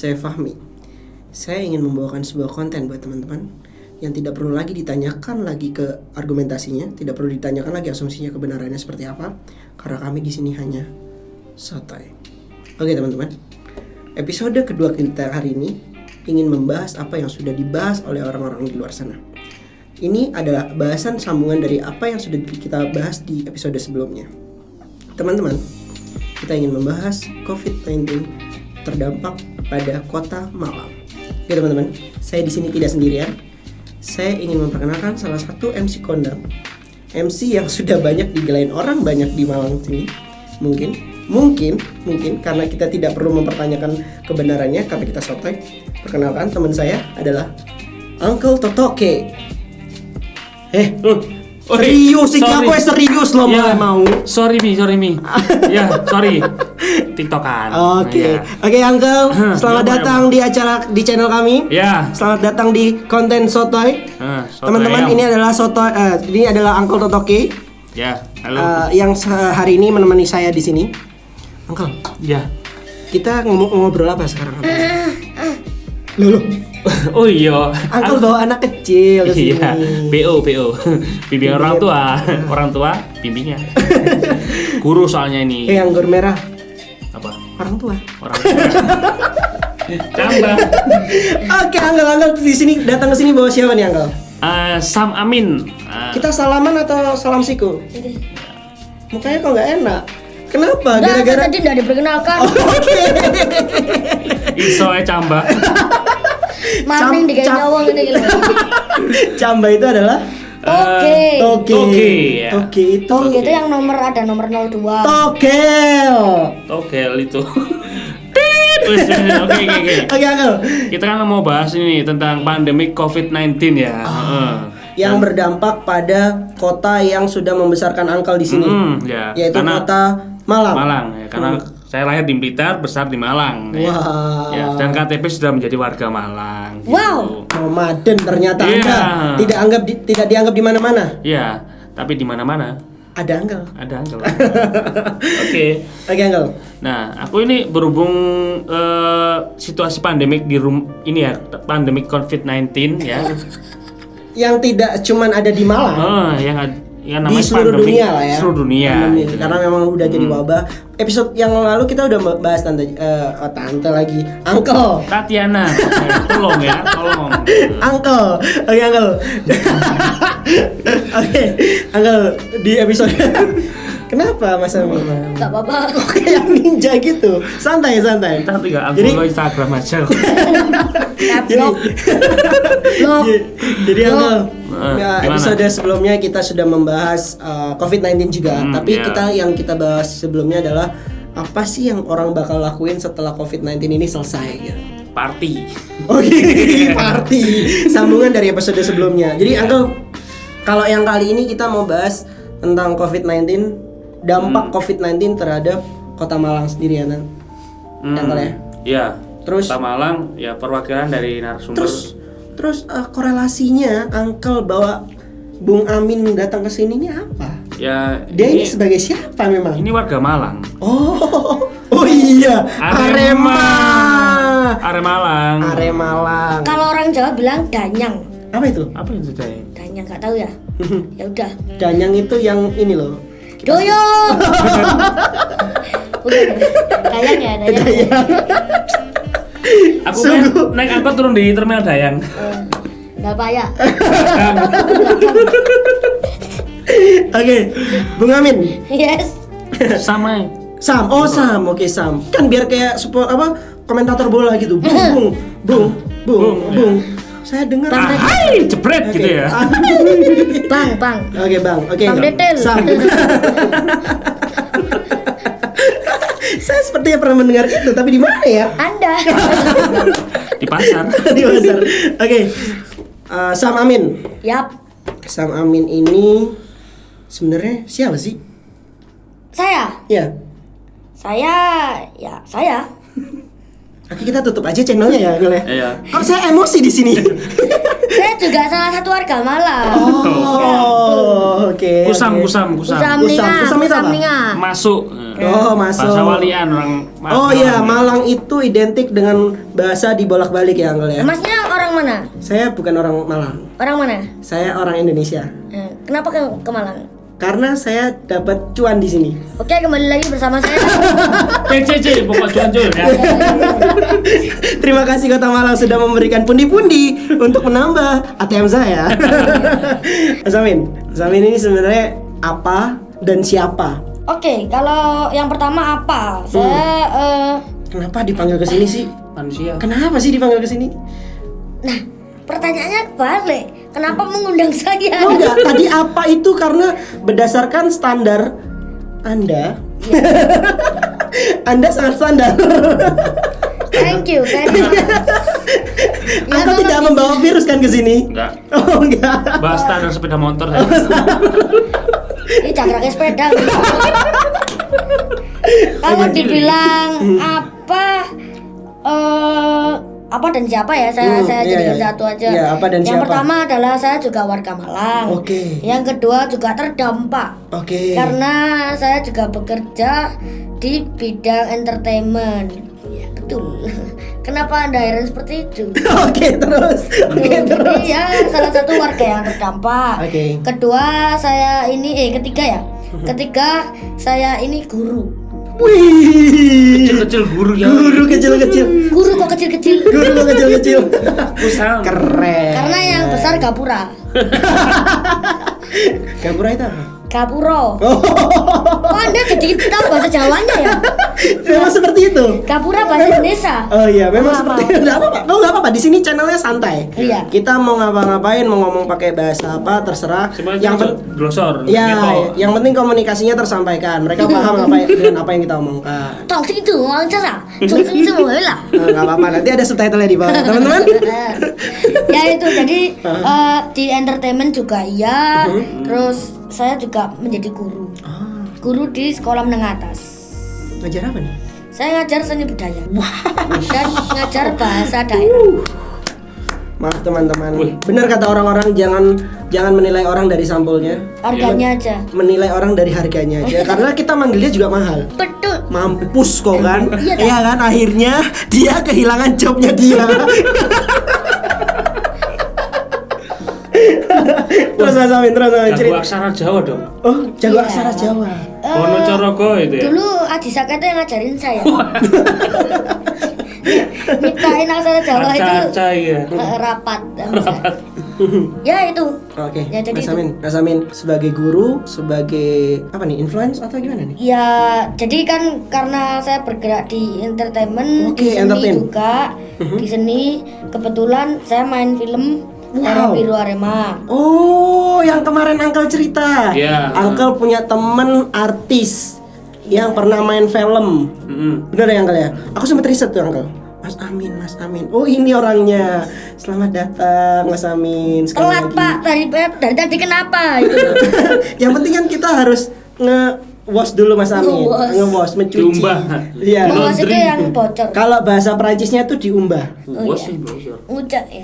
saya Fahmi. Saya ingin membawakan sebuah konten buat teman-teman yang tidak perlu lagi ditanyakan lagi ke argumentasinya, tidak perlu ditanyakan lagi asumsinya kebenarannya seperti apa, karena kami di sini hanya sotoy. Oke teman-teman, episode kedua kita hari ini ingin membahas apa yang sudah dibahas oleh orang-orang di luar sana. Ini adalah bahasan sambungan dari apa yang sudah kita bahas di episode sebelumnya. Teman-teman, kita ingin membahas COVID-19 terdampak pada kota Malang. Oke teman-teman, saya di sini tidak sendirian. Saya ingin memperkenalkan salah satu MC kondang, MC yang sudah banyak digelain orang banyak di Malang sini. Mungkin karena kita tidak perlu mempertanyakan kebenarannya karena kita sotoy. Perkenalkan, teman saya adalah Uncle Totoke. Serius sih, aku serius loh ya, mau. Sorry mi. Ya, sorry. TikTokan. Oke, Uncle. Selamat datang di acara di channel kami. Ya. Selamat datang di konten sotoy. Teman-teman, ini adalah sotoy. Ini adalah Uncle Totoke. Ya, halo. Yang hari ini menemani saya di sini. Uncle. Ya. Kita ngobrol apa sekarang? Loh. Oh iya. Uncle bawa anak kecil ke sini. Iya. PO. Bimbing orang tua bimbingnya. Guru soalnya ini. Anggur merah. Apa? Orang tua. Tambah. Oke, Uncle di sini datang ke sini bawa siapa nih, Uncle? Sam Amin. Kita salaman atau salam siku? Mukanya kok nggak enak. Kenapa? Gara-gara tadi nggak diperkenalkan. Oke. Iso camba. Maning di kayaknya uang ini gitu. Camba itu adalah Toke itu yang ada nomor 02. Togel itu. Oke. Oke, Uncle. Kita kan mau bahas ini tentang pandemi COVID-19 ya. Yang berdampak pada kota yang sudah membesarkan Uncle di sini. Ya. Yaitu kota Malang. Ya, karena saya lahir di Blitar, besar di Malang. Wow. Ya, dan KTP sudah menjadi warga Malang. Wow. Ramadan ternyata Iya. Anda tidak dianggap di mana-mana. Iya, tapi di mana-mana ada Uncle. Oke, Uncle. Nah, aku ini berhubung situasi pandemik ini ya, pandemik COVID-19 ya. Yang tidak cuman ada di Malang. Yang di namanya seluruh pandemik, dunia lah ya. Seluruh dunia. Gitu. Karena memang udah jadi wabah. Episode yang lalu kita udah bahas tante lagi. Uncle. Tatiana. Tolong. Uncle. Oke, Uncle. Oke, Uncle di episode kenapa Mas Ami? Enggak apa-apa. Kayak ninja gitu. Santai. Kita tinggal follow Instagram aja. Jadi Uncle, episode sebelumnya kita sudah membahas COVID-19 juga. Tapi kita bahas sebelumnya adalah apa sih yang orang bakal lakuin setelah COVID-19 ini selesai gitu. Party. Party. Sambungan dari episode sebelumnya. Jadi Uncle, kalau yang kali ini kita mau bahas tentang COVID-19, dampak COVID-19 terhadap Kota Malang sendiri ya, Uncle ya. Iya. Terus Kota Malang ya, perwakilan dari narasumber. Terus korelasinya Uncle bawa Bung Amin datang ke sini ini apa? Ya, dia ini sebagai siapa memang? Ini warga Malang. Oh iya, Aremalang. Kalau orang Jawa bilang danyang. Apa itu? Apa itu danyang? Danyang nggak tahu ya. Ya udah. Danyang itu yang ini loh. Doyo. Udah. Danyang ya, danyang. Aku naik angkot turun di terminal Dayang. Enggak payah. Oke, Bung Amin. Yes. Sam. Oke, Sam. Kan biar kayak komentator bola gitu. Bung. Saya dengar. Hai, jebret gitu ya. Bang. Oke, Bang. Bang detail. Sam. Saya sepertinya pernah mendengar itu, tapi di mana ya? Anda. Di pasar. Oke. Sam Amin. Yap. Sam Amin ini sebenarnya siapa sih? Saya. Ya. Saya. Oke, kita tutup aja channelnya ya, Uncle ya. Iya. Kok saya emosi di sini? Saya juga salah satu warga Malang. Oke. Kusam. Kusamninga. Kusam itu apa? Kusamninga. Masuk. Oh, masuk. Bahasa walian orang. Oh iya, Malang itu identik dengan bahasa dibolak-balik ya, Uncle ya. Masnya orang mana? Saya bukan orang Malang. Orang mana? Saya orang Indonesia. Kenapa ke Malang? Karena saya dapat cuan di sini. Oke, kembali lagi bersama saya. PCC pokok cuan-cuan ya. Terima kasih Kota Malang sudah memberikan pundi-pundi untuk menambah ATM saya. Mas Amin ini sebenarnya apa dan siapa? Oke, kalau yang pertama apa? Saya Kenapa dipanggil ke sini sih? Manusia. Kenapa sih dipanggil ke sini? nah, pertanyaannya balik. Kenapa mengundang saya? Oh enggak, tadi apa itu karena berdasarkan standar Anda. Anda sangat standar. Thank you, very much. Anda tidak membawa virus kan ke sini? Enggak. Oh enggak. Bahas standar sepeda motor saya. Ini cakraknya sepeda. Kalau dibilang apa dan siapa ya, saya jadikan satu aja. Iya, apa dan yang siapa? pertama adalah saya juga warga Malang. Oke. Yang kedua juga terdampak. Oke. Karena saya juga bekerja di bidang entertainment. Ya, betul. Kenapa Anda heran seperti itu? Oke, terus. Jadi ya salah satu warga yang terdampak. Oke. Kedua saya ini ketiga ya. Ketiga saya ini guru. Wih. Kecil-kecil guru ya. Guru kecil-kecil. Guru kok kecil-kecil? Guru kok kecil-kecil. Kusam. Keren. Karena yang besar gapura. Gapura itu apa? Gapuro. Oh, Anda jadi tahu bahasa Jawanya ya? Memang seperti itu. Gapura bahasa Indonesia. Oh iya, memang Maaf, seperti maaf. itu. Enggak apa-apa. Oh, enggak apa-apa. Di sini channelnya santai. Iya. Kita mau ngapa-ngapain, mau ngomong pakai bahasa apa terserah. Semuanya glosor. Ya, Gitu. yang penting komunikasinya tersampaikan. Mereka paham apa dengan apa yang kita omongkan. 懂这个王家长，总之这么回来。 Enggak apa-apa. Nanti ada subtitle-nya di bawah, teman-teman. Ya itu jadi di entertainment juga iya. Terus saya juga menjadi guru. Guru di sekolah menengah atas. Ngajar apa nih? Saya ngajar seni budaya. Dan ngajar bahasa daerah. Maaf teman-teman. Benar kata orang-orang, jangan menilai orang dari sampulnya. Harganya aja. Menilai orang dari harganya aja. Karena kita manggilnya juga mahal. Betul. Mampus kok kan? Iya, Iya kan? Akhirnya dia kehilangan jobnya dia. Terus Mas Amin, Jago cerita. aksara Jawa dong. Oh, jago Iya. aksara Jawa. Wonocorogo itu ya. Dulu Adi Sakete yang ngajarin saya. Nyiptain aksara Jawa itu Aca-aca ya. rapat. Ya itu. Oke. Ya, jadi Mas Amin sebagai guru, sebagai apa nih? Influence atau gimana nih? Ya, jadi kan karena saya bergerak di entertainment, Oke, di seni entertain. juga, di seni kebetulan saya main film Era Biru Arema. Oh, yang kemarin Uncle cerita. Iya. Uncle punya temen artis yang pernah main film. Bener ya Uncle ya? Aku sempat riset tuh Uncle. Mas Amin. Oh, ini orangnya. Selamat datang Mas Amin. Sekali Telat lagi. Pak, dari tadi kenapa itu? Yang penting kan kita harus nge-wash dulu Mas Amin. Nge-wash. Nge-wash, mencuci. Diumbah. Iya. Mau maksudnya yang bocor. Kalau bahasa Perancisnya tuh diumbah. Bos sih bocor. Ngucak ya.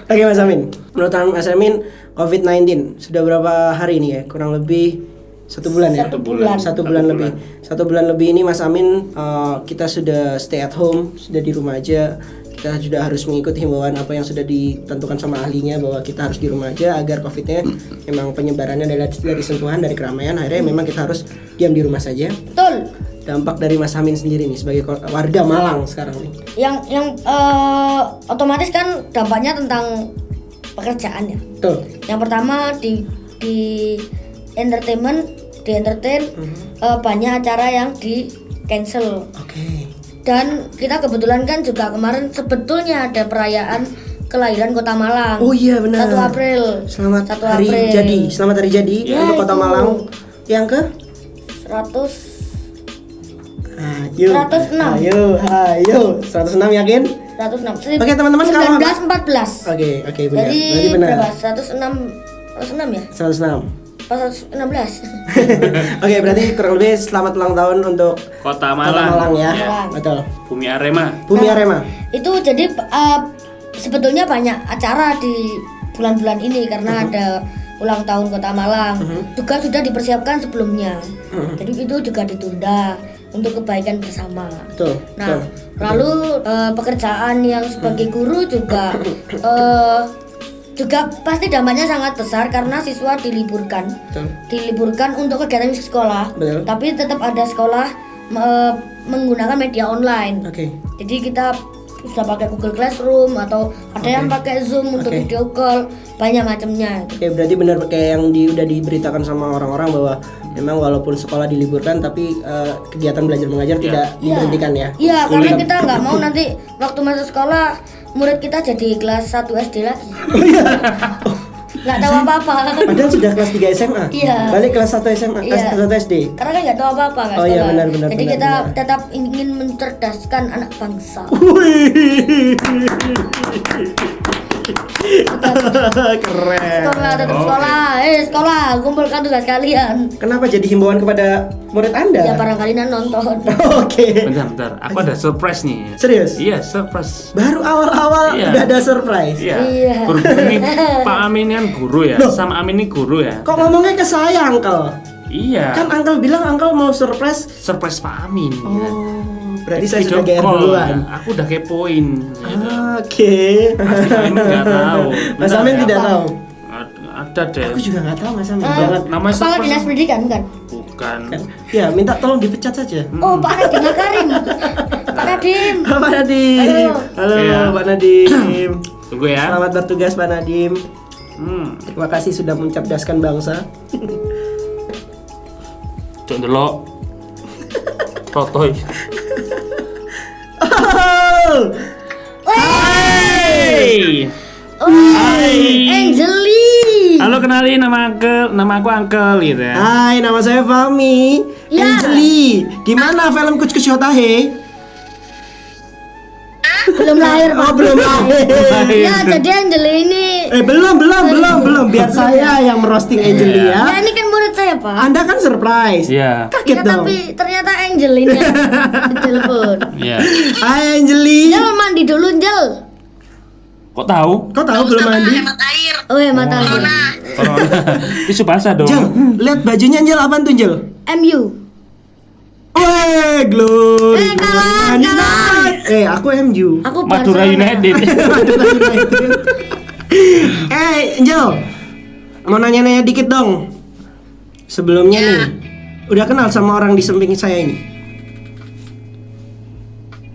Oke Mas Amin, menurut Mas Amin COVID-19 sudah berapa hari ini ya? Kurang lebih 1 bulan ya? 1 bulan. 1 bulan lebih. 1 bulan lebih ini Mas Amin, kita sudah stay at home, sudah di rumah aja. Kita sudah harus mengikuti himbauan apa yang sudah ditentukan sama ahlinya bahwa kita harus di rumah aja agar COVID-nya memang penyebarannya dari sentuhan, dari keramaian. Akhirnya memang kita harus diam di rumah saja. Betul. Dampak dari Mas Amin sendiri nih sebagai warga Malang sekarang nih. Yang otomatis kan dampaknya tentang pekerjaan ya. Betul. Yang pertama di entertainment, banyak acara yang di cancel. Oke. Dan kita kebetulan kan juga kemarin sebetulnya ada perayaan kelahiran Kota Malang. Oh iya benar. 1 April. Selamat 1 hari April. jadi. Selamat hari jadi Ya, untuk Kota itu. Malang. Yang ke 100 Ayo. 106. Ayo. 106 yakin? 106. Oke, teman-teman, sekarang 1914. Oke, benar. Jadi Berarti benar. berapa? 106 ya? 106. Pas 116. Oke, berarti kurang lebih selamat ulang tahun untuk Kota Kota Malang. Malang ya. Malang. Betul. Bumi Arema. Bumi Arema. Itu jadi sebetulnya banyak acara di bulan-bulan ini karena ada ulang tahun Kota Malang juga sudah dipersiapkan sebelumnya. Jadi itu juga ditunda untuk kebaikan bersama. Betul. Nah, betul. lalu pekerjaan yang sebagai guru juga juga pasti dampaknya sangat besar karena siswa diliburkan. Betul. Diliburkan untuk kegiatan sekolah. Betul. Tapi tetap ada sekolah menggunakan media online. Oke. Jadi kita bisa pakai Google Classroom atau ada yang pakai Zoom untuk Oke. video call, banyak macamnya. Oke, berarti benar kayak yang udah diberitakan sama orang-orang bahwa memang walaupun sekolah diliburkan tapi kegiatan belajar mengajar tidak diberhentikan ya. Iya, karena kita nggak mau nanti waktu masuk sekolah murid kita jadi kelas 1 SD lagi. Nggak tahu apa-apa. Padahal sudah kelas 3 SMA. Iya. Balik kelas 1 SMA, kelas Iya. 1 SD. Karena kan nggak tahu apa-apa kan Oh iya, sekolah. benar, Jadi benar, kita benar. tetap ingin mencerdaskan anak bangsa. Keren. Sekolah tetap sekolah. Sekolah, kumpulkan tugas kalian. Kenapa jadi himbauan kepada murid Anda? Ya barangkali nonton. Oke. Bentar, aku ada surprise nih. Serius? Iya, surprise. Baru awal-awal Iya. udah ada surprise. Iya. Iya. Berhubung ini Pak Amin kan guru ya, sama Amin ini guru ya. Kok ngomongnya ke saya, Uncle? Iya. Kan Uncle bilang Uncle mau surprise. Surprise Pak Amin. Ya. Berarti saya Video sudah GR call, duluan. ya. Aku udah kepoin. Gitu. Oke. Pasti Pak Amin nggak tahu. Mas Bentar Amin ya. tidak tahu. Ada deh. Aku juga nggak tahu Mas Amin. Jangan. Namanya Kepala surprise. Dinas Pendidikan kan? Bukan. Ya, minta tolong dipecat saja. Oh, Pak Nadiem Karim. Pak Nadiem. Pak Nadim. Halo. Halo, Iya. Pak Nadim. Tunggu ya. Selamat bertugas Pak Nadim. Hmm. Terima kasih sudah mencerdaskan bangsa. Cok delok. Totoy. Oh, Hey. Oh, Hai. Angeli. Halo, kenalin nama aku Uncle gitu ya. hai, nama saya Fami. Ya. Angeli. Di mana film Kuch Kuch Hota Hai? Belum lahir, Pak. Oh, belum lahir. Ya, jadi Angeli ini. Belum. Biar saya yang merosting Angeli Ya, ya. ini kan murid saya, Pak. Anda kan surprise. Iya. Kaget Ya, dong. tapi ternyata Angeli ini yang ditelepon. Iya. Hai Angeli. Jel, mandi dulu, Jel. Kok tahu? Kau tahu belum mandi? Hemat air. Oh, hemat air. Corona. Tisu basah dong. Jel, lihat bajunya Angel apaan tuh Angel? MU. Weh, glory. Kalah. Aku MU. Aku Madura Barcelona. United. Angel, mau nanya-nanya dikit dong. Sebelumnya nih, udah kenal sama orang di samping saya ini?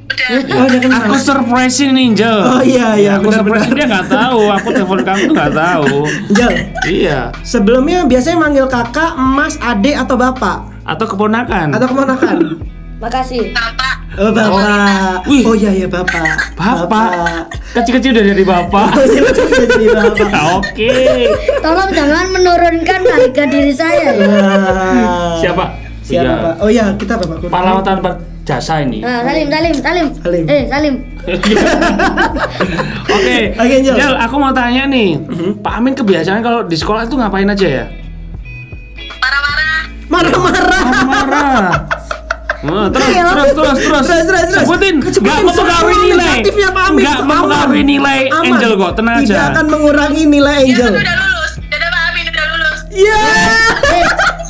Udah. Oh, udah kenal. Aku surprisein nih, Angel. Oh iya, Aku surprisein dia nggak tahu. Aku telepon kamu tuh nggak tahu. Angel, Iya. sebelumnya biasanya manggil kakak, emas, adik atau bapak? Atau keponakan. Atau keponakan? Makasih. Bapak. Oh, bapak. Wih. Oh iya, bapak. Bapak. Kecil-kecil udah jadi bapak. Oh, kecil-kecil udah jadi bapak. Oke. Tolong jangan menurunkan harga diri saya ya. Wah. Siapa? Siapa, Iya. Pak? Oh iya, kita Bapak Guru. Pahlawan tanpa jasa ini. Nah, Salim. Salim. Salim. Oke. Oke, Angel. Jel, aku mau tanya nih. Pak Amin kebiasaan kalau di sekolah itu ngapain aja ya? Marah-marah. Marah-marah. Marah. Terus, Ayo. terus. Terus. Sebutin. Nggak mempengaruhi semua nilai. negatifnya Pak Amin. Nggak Aman. mempengaruhi nilai Aman. Angel kok. Tenang Tidak aja. akan mengurangi nilai Dia Angel. kan udah lulus. Dadah Pak Amin udah lulus. Ya.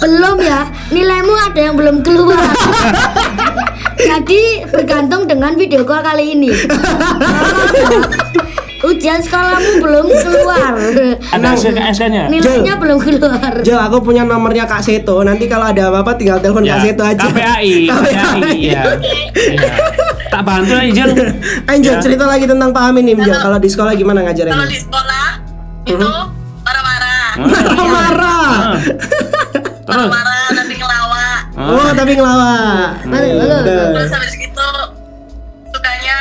Belum ya. Nilaimu ada yang belum keluar. Jadi bergantung dengan video call kali ini. Ujian sekolahmu belum keluar. Ada SK-nya? Nilainya belum keluar. Jel, aku punya nomornya Kak Seto. Nanti kalau ada apa-apa tinggal telepon Kak Seto aja. KPAI. Iya. Iya. Tak bantu aja, Jel. Angel, Ya. cerita lagi tentang Pak Amin nih, Angel. Kalau di sekolah gimana Kalau ngajarinnya? di sekolah itu marah-marah. Marah. Terus. Marah-marah tapi ngelawak. Oh, tapi ngelawak. Betul. Terus habis gitu sukanya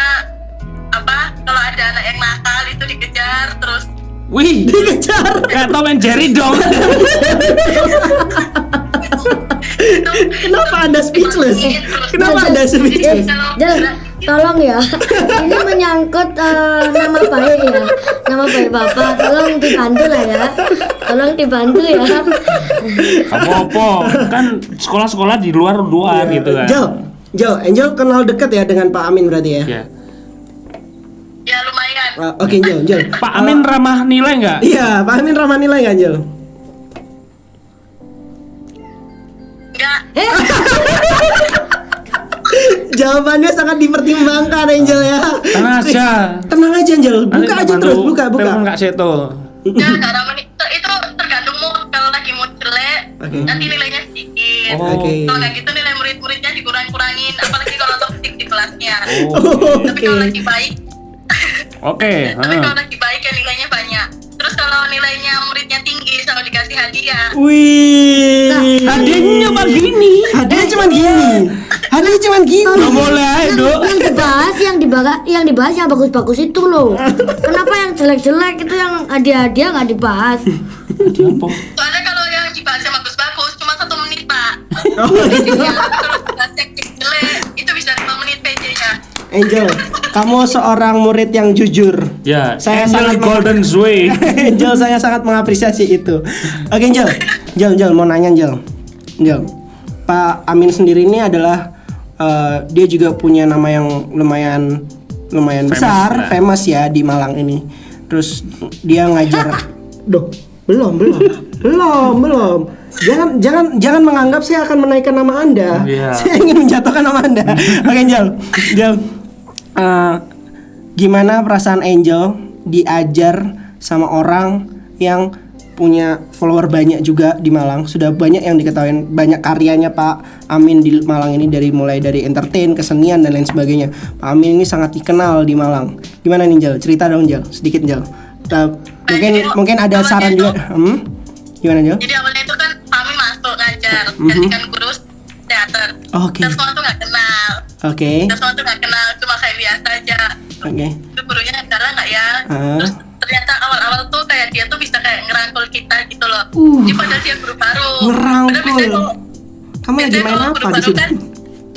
apa? Kalau ada anak yang nakal itu dikejar terus Wih, Dikejar. kayak Tom and Jerry dong. Kenapa Anda speechless? Kenapa Anda speechless? Jel, tolong ya. Ini menyangkut nama baik ya. Nama baik Bapak. Tolong dibantu lah ya. Tolong dibantu ya. Kamu apa? Kan sekolah-sekolah di luar gitu kan. Jel, Angel kenal dekat ya dengan Pak Amin berarti ya? Ya. ya lumayan. Oke, Angel. Pak Amin ramah nilai nggak? Iya, Pak Amin ramah nilai nggak, Angel? aja. Jawabannya sangat dipertimbangkan Angel ya. Tenang aja. Tenang aja Angel. Nanti Buka tak aja bantu terus, buka. telepon Kak Seto. Ya nggak ramah itu tergantung mood. Kalau lagi mood jelek, Oke. nanti nilainya sedikit. Oh. Oke. Kalau nggak gitu nilai murid-muridnya dikurang-kurangin, apalagi kalau toxic di kelasnya. Oh. Tapi kalau lagi baik, Oke. tapi kalau lagi baik ya nilainya banyak. Terus kalau nilainya muridnya tinggi, selalu dikasih hadiah. Wih. Hadiahnya begini. Hadiahnya cuma gini. Hadiahnya cuma gini. Nggak boleh, Dok. yang dibahas yang bagus-bagus itu loh. Kenapa yang jelek-jelek itu yang hadiah-hadiah nggak dibahas? Soalnya kalau yang dibahas yang bagus-bagus cuma 1 menit pak. Oh, Ya, kalau dibahas yang jelek itu bisa 5 menit PJ-nya. Angel, kamu seorang murid yang jujur. Ya, Saya Angel sangat Golden Zway. Angel, saya sangat mengapresiasi itu. Oke Angel, Angel mau nanya Angel. Pak Amin sendiri ini adalah dia juga punya nama yang lumayan Famous besar, lah. famous ya di Malang ini. Terus dia ngajar. Duh, belum. Jangan menganggap saya akan menaikkan nama Anda. Iya. Saya ingin menjatuhkan nama Anda. Oke Angel. Gimana perasaan Angel diajar sama orang yang punya follower banyak juga di Malang? Sudah banyak yang diketahui, banyak karyanya Pak Amin di Malang ini, mulai dari entertain, kesenian dan lain sebagainya. Pak Amin ini sangat dikenal di Malang. Gimana nih Angel? Cerita dong Angel, sedikit Angel. Mungkin ada saran juga. Gimana Angel? Jadi awalnya itu kan kami masuk ngajar, gantikan guru teater. Oke. Kita semua tuh nggak kenal. Oke. Kita semua tuh nggak kenal, cuma kayak biasa aja. Oke. Itu gurunya galak nggak ya? Terus ternyata awal-awal tuh kayak dia tuh bisa kayak ngerangkul kita gitu loh. Jadi padahal dia guru baru. Ngerangkul. Padahal biasanya kalau- Kamu lagi biasanya main kalau apa guru di baru sini? kan,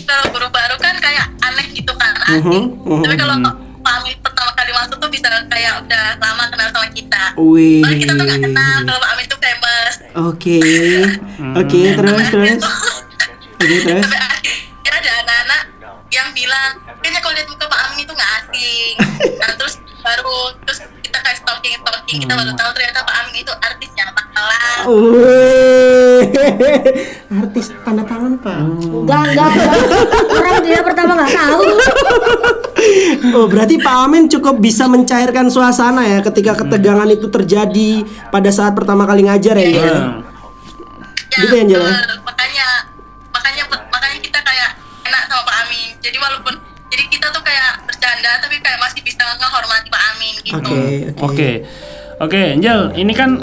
kalau guru baru kan kayak aneh gitu kan, asing. Tapi kalau Pak Amin pertama kali masuk tuh bisa kayak udah lama kenal sama kita. Wih. Padahal kita tuh nggak kenal kalau Pak Amin tuh famous. Oke. Terus. Oke, terus. Sampai akhirnya ada anak-anak yang bilang kayaknya kalau lihat muka Pak Amin itu nggak asing. Nah terus kita kayak stalking kita baru tahu ternyata Pak Amin itu artisnya Malang. Wih. Artis tanda tangan Pak. Enggak. Orang dia pertama nggak tahu. Oh, berarti Pak Amin cukup bisa mencairkan suasana ya ketika ketegangan itu terjadi pada saat pertama kali ngajar ya. Angel? Ya, Gitu ya, Angel, ya? betul. Makanya kita kayak enak sama Pak Amin. Jadi walaupun kita tuh kayak bercanda tapi kayak masih bisa menghormati Pak Amin gitu. Oke, Angel, ini kan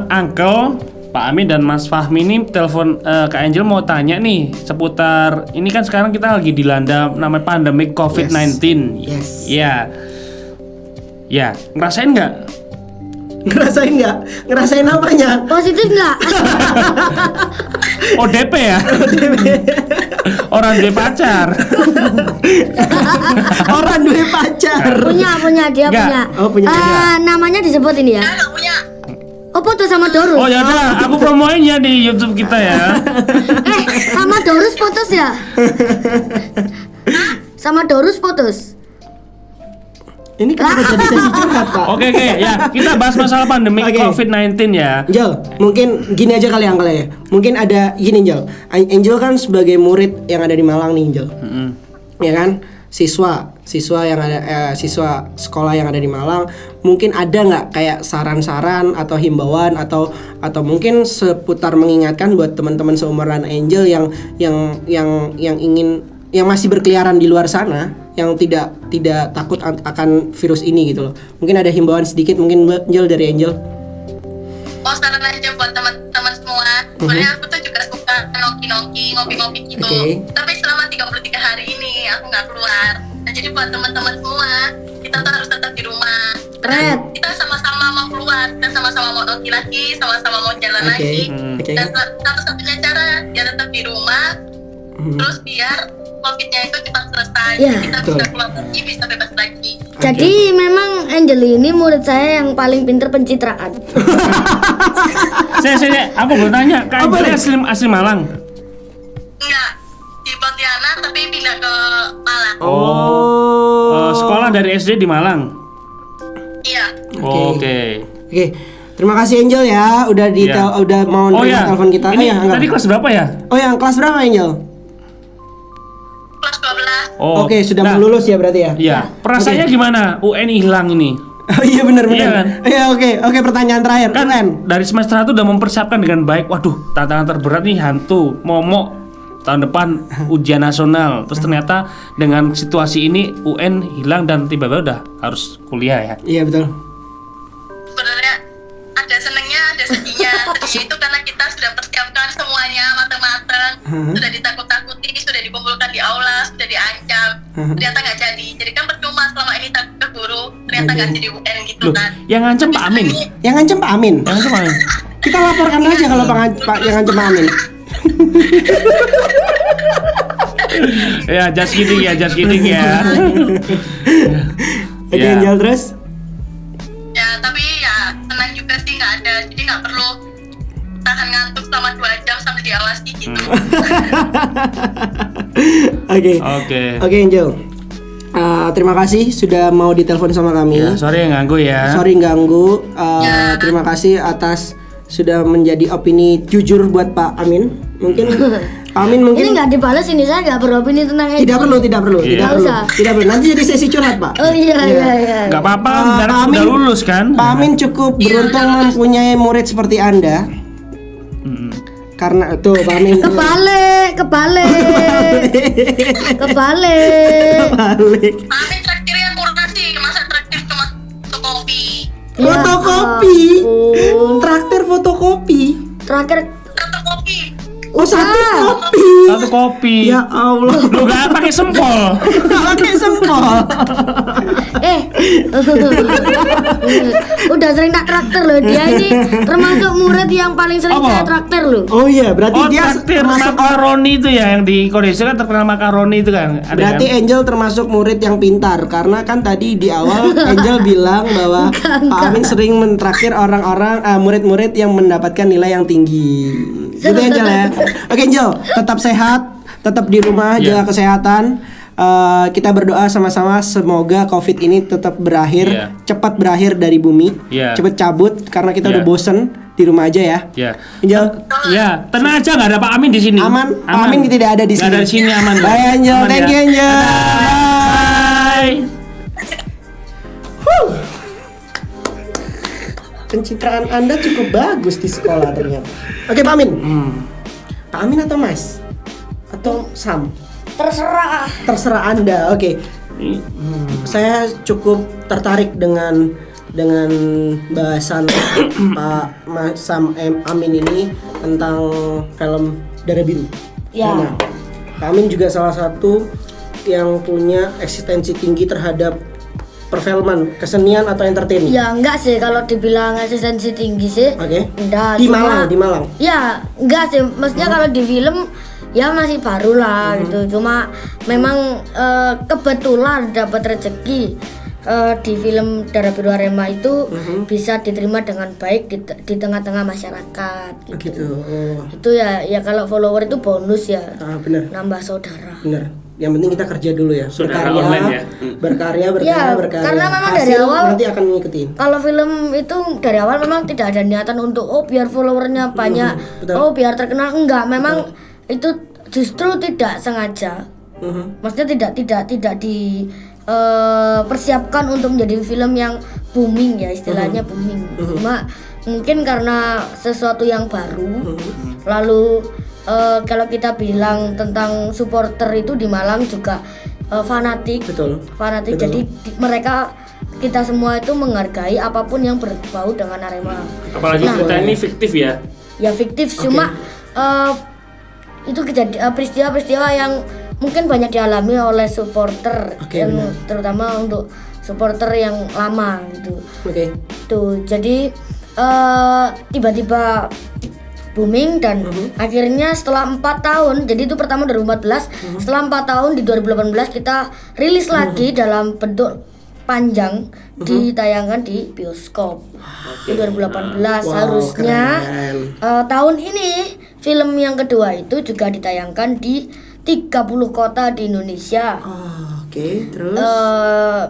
Uncle Pak Amin dan Mas Fahmi ini telepon Kak Angel mau tanya nih seputar ini kan sekarang kita lagi dilanda namanya pandemik COVID-19. Yes. Ya, ngerasain nggak? Ngerasain nggak? Ngerasain apanya? Positif nggak? ODP ya? Orang dia pacar. Orang dua pacar. punya dia Nggak. punya. Oh, punya dia. Namanya disebut ini ya. Saya nggak punya. Oh, foto sama Dorus. Oh ya udah, aku promoin ya di YouTube kita ya. Sama Dorus putus ya? Sama Dorus putus. Ini kenapa jadi sesi curhat Pak? Oke, ya kita bahas masalah pandemi Oke. COVID-19 ya. Angel, mungkin gini aja kali Angel ya. Mungkin ada gini Angel. Angel kan sebagai murid yang ada di Malang nih Angel. Ya kan? Siswa yang ada siswa sekolah yang ada di Malang, mungkin ada nggak kayak saran-saran atau himbauan atau mungkin seputar mengingatkan buat teman-teman seumuran Angel yang ingin yang masih berkeliaran di luar sana, yang tidak takut akan virus ini gitu loh. Mungkin ada himbauan sedikit mungkin Angel dari Angel. Oh, saran aja buat teman-teman semua. Sebenarnya aku tuh juga suka ngopi-ngopi gitu. Oke. Tapi selama 33 hari ini aku nggak keluar. Nah, jadi buat teman-teman semua, kita tuh harus tetap di rumah. Red. Kita sama-sama mau keluar, kita sama-sama mau ngopi lagi, sama-sama mau jalan Oke. lagi. Oke. Dan satu-satunya cara ya tetap di rumah. Terus biar COVID-nya itu cepat selesai. Ya, Kita betul. bisa keluar lagi, bisa bebas lagi. Jadi memang Angel ini murid saya yang paling pinter pencitraan. Saya, aku bertanya, Kak Angel asli Malang. Enggak, di Pontianak tapi pindah ke Malang. Sekolah dari SD di Malang. Iya. Oke. Oke, Terima kasih Angel ya, udah Iya. udah mau Oh nerima ya, telepon kita. ini ya, enggak. tadi kelas berapa ya? Oh yang kelas berapa Angel? Kelas 12. Oh, Oke, sudah nah, mau lulus ya berarti ya? Iya, perasaannya gimana? UN hilang ini. Oh iya benar. Iya kan? Iya oke pertanyaan terakhir Kan UN. dari semester 1 udah mempersiapkan dengan baik. Waduh, tantangan terberat nih hantu, momok tahun depan ujian nasional. Terus ternyata dengan situasi ini UN hilang dan tiba-tiba udah harus kuliah ya. Iya betul. Sebenarnya ada senengnya, ada sedihnya. Sedihnya itu karena kita sudah persiapkan semuanya matang-matang, sudah ditakut-takuti, sudah dikumpulkan di aula, sudah diancam. Ternyata nggak jadi. Jadi kan percuma selama ini takut ke guru, ternyata nggak jadi UN gitu Loh, kan. yang ngancem Pak Amin. Yang ngancem Pak Amin. Yang ngancem Pak Amin. Kita laporkan aja kalau Pak yang ngancem Pak Amin. Ya, just kidding ya. Oke Ya. Angel terus. Ya tapi ya senang juga sih nggak ada. Jadi nggak perlu tahan ngantuk selama 2 jam sambil diawasi gitu. Oke. Oke. Oke Angel. Terima kasih sudah mau ditelepon sama kami. Ya, sorry yang ganggu ya. Sorry ganggu. Terima kasih atas sudah menjadi opini jujur buat Pak Amin. Mungkin Pak Amin Ini mungkin nggak dibales ini, saya nggak beropini tentang itu. tidak perlu. Iya. Nggak usah. Tidak perlu. Nanti jadi sesi curhat Pak. Oh iya. Gak apa-apa, Pak udah Amin- lulus kan? Pak Amin cukup beruntung mempunyai murid seperti Anda. Mm-mm. Karena tuh Pak Amin tuh. Kebalik. Balik. Amin traktirnya kurang sih, masa traktir cuma fotokopi. Ya Fotokopi. ampun. Traktir fotokopi. Terakhir Fotokopi. Oh satu kopi. Satu kopi. Ya Allah. Lu gak pakai sempol. Gak pakai sempol. udah sering tak traktir loh dia ini, termasuk murid yang paling sering Apa? saya traktir loh. Oh iya, berarti Oh, dia traktir termasuk makaroni itu ya yang di Korea kan terkenal makaroni itu kan. Ada berarti kan? Angel termasuk murid yang pintar karena kan tadi di awal Angel bilang bahwa Pak Amin sering mentraktir orang-orang murid-murid yang mendapatkan nilai yang tinggi. Gitu Angel ya. Oke Angel, tetap sehat, tetap di rumah, Iya. jaga kesehatan. Kita berdoa sama-sama semoga COVID ini tetap berakhir, Iya. cepat berakhir dari bumi, Iya. cepat cabut karena kita Iya. udah bosen di rumah aja ya. Ya. Angel, Ya, tenang aja nggak ada Pak Amin di sini. Aman. Pak Amin tidak ada di Nggak sini. ada di sini aman. Bye Angel, Aman thank ya. you Angel. Bye. Pencitraan Anda cukup bagus di sekolah ternyata. Oke Pak Amin. Pak Amin atau Mas? Atau Sam? Terserah Anda. Oke. Saya cukup tertarik dengan bahasan Pak Mas Sam Amin ini tentang film Darah Biru. Ya. Nah, Pak Amin juga salah satu yang punya eksistensi tinggi terhadap perfilman, kesenian atau entertainment. Ya enggak sih kalau dibilang eksistensi tinggi sih. Oke. Enggak. Di cuma- Malang. Ya enggak sih. Maksudnya kalau di film ya masih baru lah gitu. Cuma memang kebetulan dapat rezeki di film Darah Biru Arema itu bisa diterima dengan baik di tengah-tengah masyarakat Oh, gitu. gitu. Oh. Itu ya kalau follower itu bonus ya. Benar. Nambah saudara. Benar. Yang penting kita kerja dulu ya. Saudara online ya. Berkarya. Ya, karena memang dari Hasil awal- nanti akan ngikutin. Kalau film itu dari awal memang tidak ada niatan untuk biar followernya banyak, betul. biar terkenal, enggak. Memang itu justru tidak sengaja. Maksudnya tidak persiapkan untuk menjadi film yang booming ya, istilahnya booming. Cuma mungkin karena sesuatu yang baru. Lalu kalau kita bilang tentang supporter itu di Malang juga fanatik. Betul. Fanatik. Betul. Jadi mereka kita semua itu menghargai apapun yang berbau dengan Arema. Apalagi Nah, kita ini fiktif ya. ya fiktif, cuma itu peristiwa-peristiwa yang mungkin banyak dialami oleh supporter, Oke, yang benar. terutama untuk supporter yang lama gitu. Oke. Tuh, jadi tiba-tiba booming dan akhirnya setelah 4 tahun, jadi itu pertama 2014, setelah 4 tahun di 2018 kita rilis lagi dalam bentuk panjang, ditayangkan di bioskop. Di 2018 Wow, harusnya keren. tahun ini film yang kedua itu juga ditayangkan di 30 kota di Indonesia. Oke, terus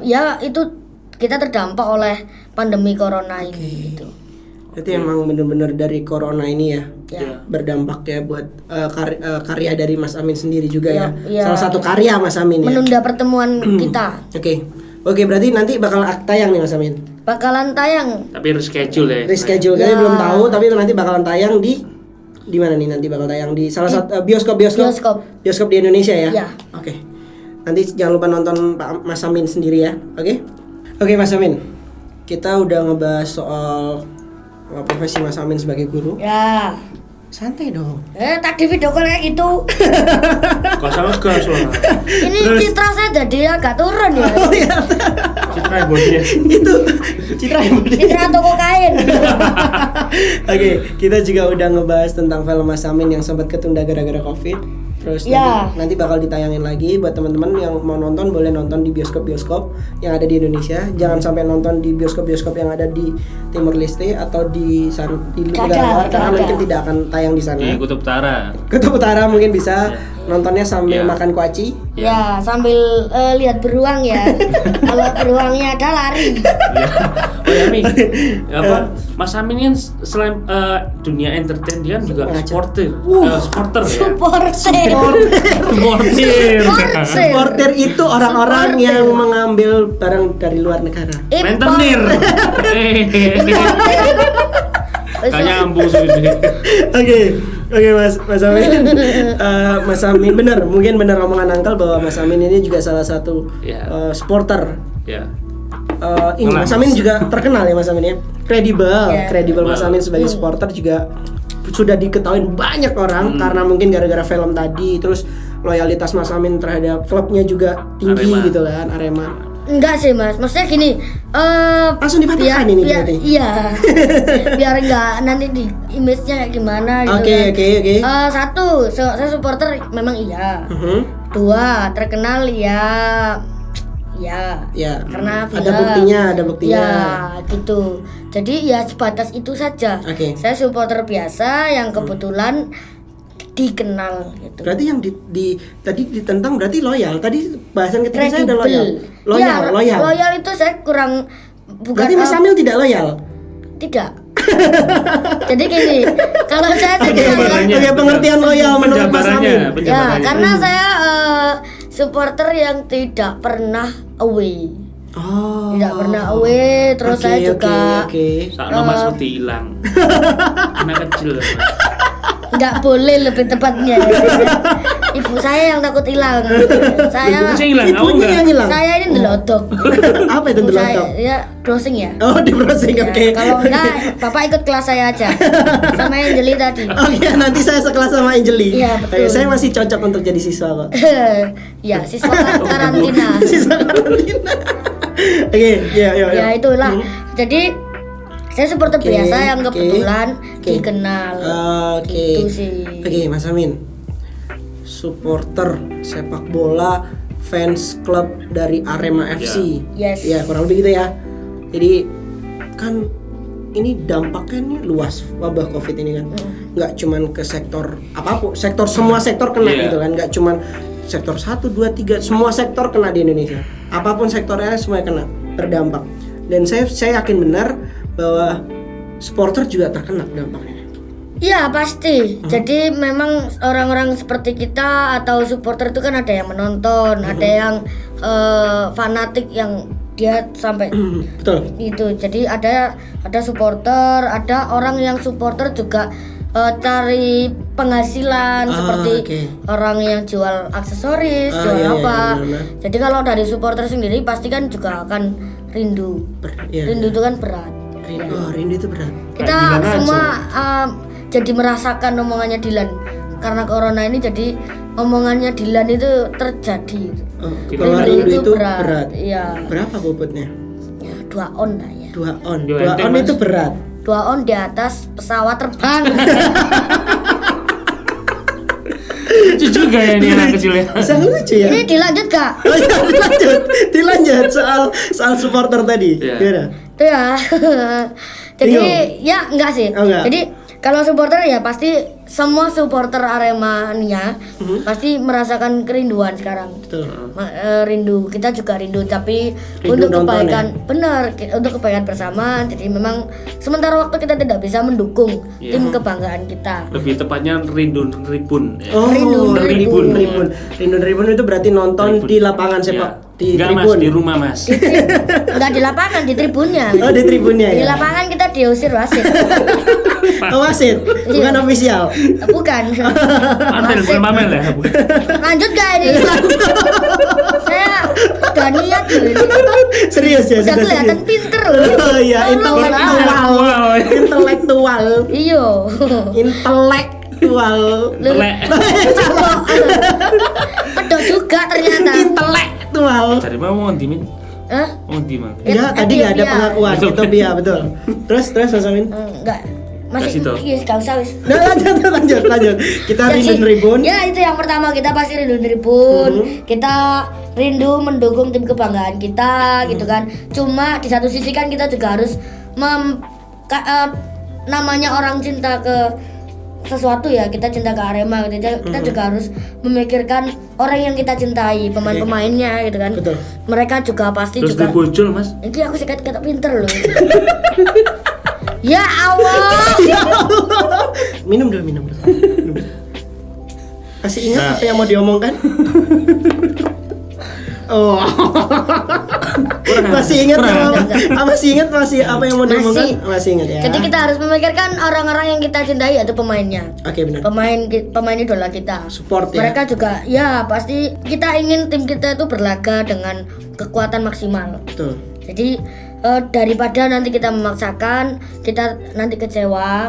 Ya itu kita terdampak oleh pandemi corona ini gitu. Berarti emang bener-bener dari corona ini ya, Ya. berdampak ya buat karya dari Mas Amin sendiri juga ya. Ya. Salah satu karya Mas Amin ya. Menunda pertemuan kita. Oke, berarti nanti bakal tayang nih Mas Amin. Bakalan tayang Tapi reschedule ya. Reschedule Ya. kami belum tahu, tapi nanti bakalan tayang di mana nih, nanti bakal tayang di salah satu bioskop di Indonesia ya. Ya. Oke. Nanti jangan lupa nonton Pak Mas Amin sendiri ya. Oke Mas Amin. Kita udah ngebahas soal profesi Mas Amin sebagai guru. ya. Santai dong. Tadi video call kayak gitu. Gas lah. Ini citra saya jadi agak turun ya. Oh iya. Citra bodinya. Itu Citra yang berdiri. Citra toko kain. Oke, kita juga udah ngebahas tentang film Mas Amin yang sempat ketunda gara-gara Covid. Terus Ya. nanti bakal ditayangin lagi buat teman-teman yang mau nonton, boleh nonton di bioskop-bioskop yang ada di Indonesia. Jangan sampai nonton di bioskop-bioskop yang ada di Timur Leste atau di negara luar karena mungkin tidak akan tayang di sana. Di Kutub Utara. Kutub Utara mungkin bisa nontonnya sambil makan kuaci. Ya, sambil lihat beruang ya. Kalau beruangnya ada lari. Oh ya Mi, Mas Amin kan selain dunia entertain dia kan juga supporter ya. Supporter. Supporter itu orang-orang yang mengambil barang dari luar negara. Rentenir. Gak nyambung sih. Oke Mas Amin. Mas Amin mungkin benar omongan Uncle bahwa Mas Amin ini juga salah satu supporter. Ya. Ini Mas Amin juga terkenal ya Mas Amin ya. Kredibel Mas Amin sebagai supporter juga sudah diketahui banyak orang karena mungkin gara-gara film tadi, terus loyalitas Mas Amin terhadap klubnya juga tinggi Arema. gitu kan, Arema. Enggak sih Mas, maksudnya gini. Langsung dipatahkan ini berarti. Iya. Biar enggak nanti di image-nya kayak gimana gitu. Oke. Satu, saya supporter memang iya. Mhm. Dua, terkenal ya. Ya. Karena film. Ada buktinya. Ya, gitu. Jadi ya sebatas itu saja. Oke. Saya supporter biasa yang kebetulan dikenal gitu. Berarti yang tadi ditentang berarti loyal. Tadi bahasan ketiga saya ada Kredibel. loyal. Ya, loyal itu saya kurang bukan. Berarti Mas Amil tidak loyal. Tidak. Jadi gini, kalau saya Oke, pengertian loyal menurut Mas Amin. ya, karena saya supporter yang tidak pernah away. Oh. Tidak pernah away, terus saya juga Sakno Mas Wedi hilang. Anak kecil. nggak boleh lebih tepatnya. Ibu saya yang takut hilang. Saya Ibunya yang hilang. Saya ini ndelodok. Apa itu Ibu ndelodok? saya ya browsing ya. Oh, di browsing. Ya, Oke. kalau enggak, Bapak ikut kelas saya aja. Sama Angeli tadi. Oh iya, nanti saya sekelas sama Angeli. Iya, betul. Oke, saya masih cocok untuk jadi siswa kok. Ya, siswa karantina. Siswa karantina. Oke, ya. Ya itulah. Jadi saya supporter biasa yang kebetulan dikenal. Oke. Gitu sih. Oke, Mas Amin. Supporter sepak bola fans klub dari Arema FC. Yes. Ya, kurang lebih gitu ya. Jadi kan ini dampaknya nih luas wabah Covid ini kan. Nggak cuman ke sektor apapun, semua sektor kena gitu kan. Nggak cuman sektor 1, 2, 3, semua sektor kena di Indonesia. Apapun sektornya semuanya kena, berdampak. Dan saya yakin benar bahwa supporter juga terkena dampaknya. Iya pasti. Jadi memang orang-orang seperti kita atau supporter itu kan ada yang menonton, ada yang fanatik yang dia sampai Betul. itu. Jadi ada supporter, ada orang yang supporter juga cari penghasilan seperti orang yang jual aksesoris, jual apa. Benar. Jadi kalau dari supporter sendiri pasti kan juga akan rindu. Rindu itu kan berat. Rindu itu berat. Kita semua jadi merasakan omongannya Dilan karena corona ini, jadi omongannya Dilan itu terjadi. Kalau rindu itu berat. Iya. Berapa bobotnya? Ya, 2 on lah ya. 2 on. 2 2 on itu berat. 2 on di atas pesawat terbang. Lucu juga ya ini anak kecil ya. Bisa lucu ya. Ini dilanjut gak? Oh iya, dilanjut soal supporter tadi. Iya. Gimana? Itu ya. Jadi ya enggak sih. Oh, enggak. Jadi kalau supporter ya pasti semua supporter Aremania pasti merasakan kerinduan sekarang. Betul. Rindu, kita juga rindu, tapi Rindu untuk nonton kebaikan benar, untuk kebaikan bersama. Jadi memang sementara waktu kita tidak bisa mendukung Iya. tim kebanggaan kita. Lebih tepatnya rindu ribun. Ya. Oh, Rindu Ribun. Ribun. Rindu Ribun itu berarti nonton Tribun. di lapangan sepak Ya. di Enggak, tribun. Mas, di rumah Mas. Enggak di lapangan, di tribunnya. Oh, di tribunnya Di ya. lapangan kita diusir wasit. Oh, wasit, bukan official. Bukan. Amel, Wasit. bukan Amel ya. Lanjut gak ini? Saya udah niat loh ini. Serius ya, Udah sudah kelihatan serius. pinter loh. Oh iya, intelektual. Wow. Intelektual. Iya. Intelektual. Telek. Pedok juga ternyata. Intelektual. Dari mana mau ngendi, Min? Hah? Mau ngendi, Mang? Ya, tadi nggak ada Ethiopia. pengakuan. Betul. Ethiopia, betul. Terus Mas Amin. Enggak. Kasih Masih tau. iya, gak usah wis. Nah, lanjut. Kita Jadi, rindu Ribun. Ya itu yang pertama, kita pasti rindu Tribun. Kita rindu mendukung tim kebanggaan kita gitu kan. Cuma di satu sisi kan kita juga harus namanya orang cinta ke sesuatu ya, kita cinta ke Arema gitu. Kita juga harus memikirkan orang yang kita cintai, pemain-pemainnya gitu kan. Betul. Mereka juga pasti Terus juga dibojol, Mas. ini aku sikat kata pinter loh. Ya Allah. Minum dulu. Minum. Masih ingat Nah. apa yang mau diomongkan? Oh. Masih ingat masih apa yang mau diomongkan? Masih ingat ya. Jadi kita harus memikirkan orang-orang yang kita cintai, yaitu pemainnya. Oke, benar. Pemain idola kita. Support ya. Mereka juga ya pasti kita ingin tim kita itu berlaga dengan kekuatan maksimal. Betul. Jadi daripada nanti kita memaksakan, kita nanti kecewa.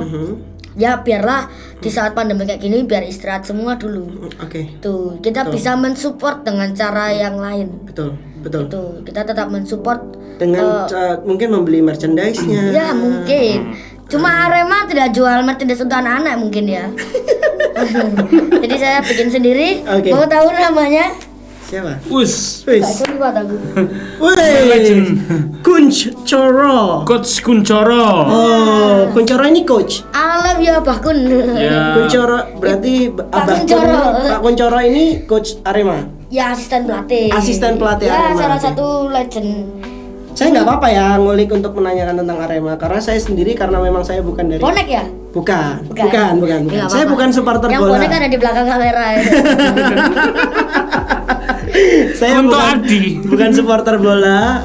Ya biarlah di saat pandemi kayak gini biar istirahat semua dulu. Oke. Tuh, kita bisa mensupport dengan cara yang lain. Betul. Itu kita tetap mensupport Dengan mungkin membeli merchandise-nya. ya mungkin. Cuma Arema tidak jual merchandise untuk anak-anak mungkin ya. Jadi saya bikin sendiri. Oke. Mau tahu namanya? Siapa? Us. Gak Wis. lupa aku. Wih. Kunch Coro. Coach Kuncoro. Oh, Kuncoro ini coach. I love you Abah Kun. Ya. Kuncoro berarti Abah Kuncoro. Pak Kuncoro ini coach Arema. Ya asisten pelatih. Asisten pelatih ya, Arema, salah oke. satu legend. Saya nggak apa-apa ya ngulik untuk menanyakan tentang Arema karena saya sendiri karena memang saya bukan dari Bonek ya? Bukan. Nggak Saya apa-apa. bukan supporter yang bola. bonek ada di belakang kamera ya. Saya Kunto bukan Adi. bukan supporter bola,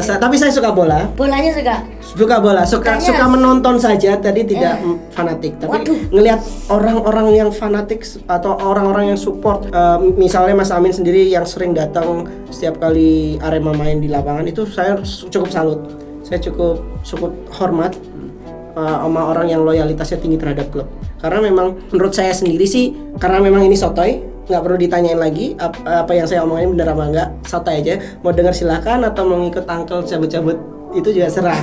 tapi saya suka bola. Bolanya suka. Suka bola, suka Sukanya- menonton saja. Tadi tidak fanatik, tapi Waduh. ngelihat orang-orang yang fanatik atau orang-orang yang support, misalnya Mas Amin sendiri yang sering datang setiap kali Arema main di lapangan itu saya cukup salut. Saya cukup hormat sama orang yang loyalitasnya tinggi terhadap klub. Karena memang menurut saya sendiri sih, karena memang ini sotoy, nggak perlu ditanyain lagi apa yang saya omongin benar apa enggak, sotoy aja. Mau dengar silakan atau mau ngikut angkel cabut-cabut itu juga terserah.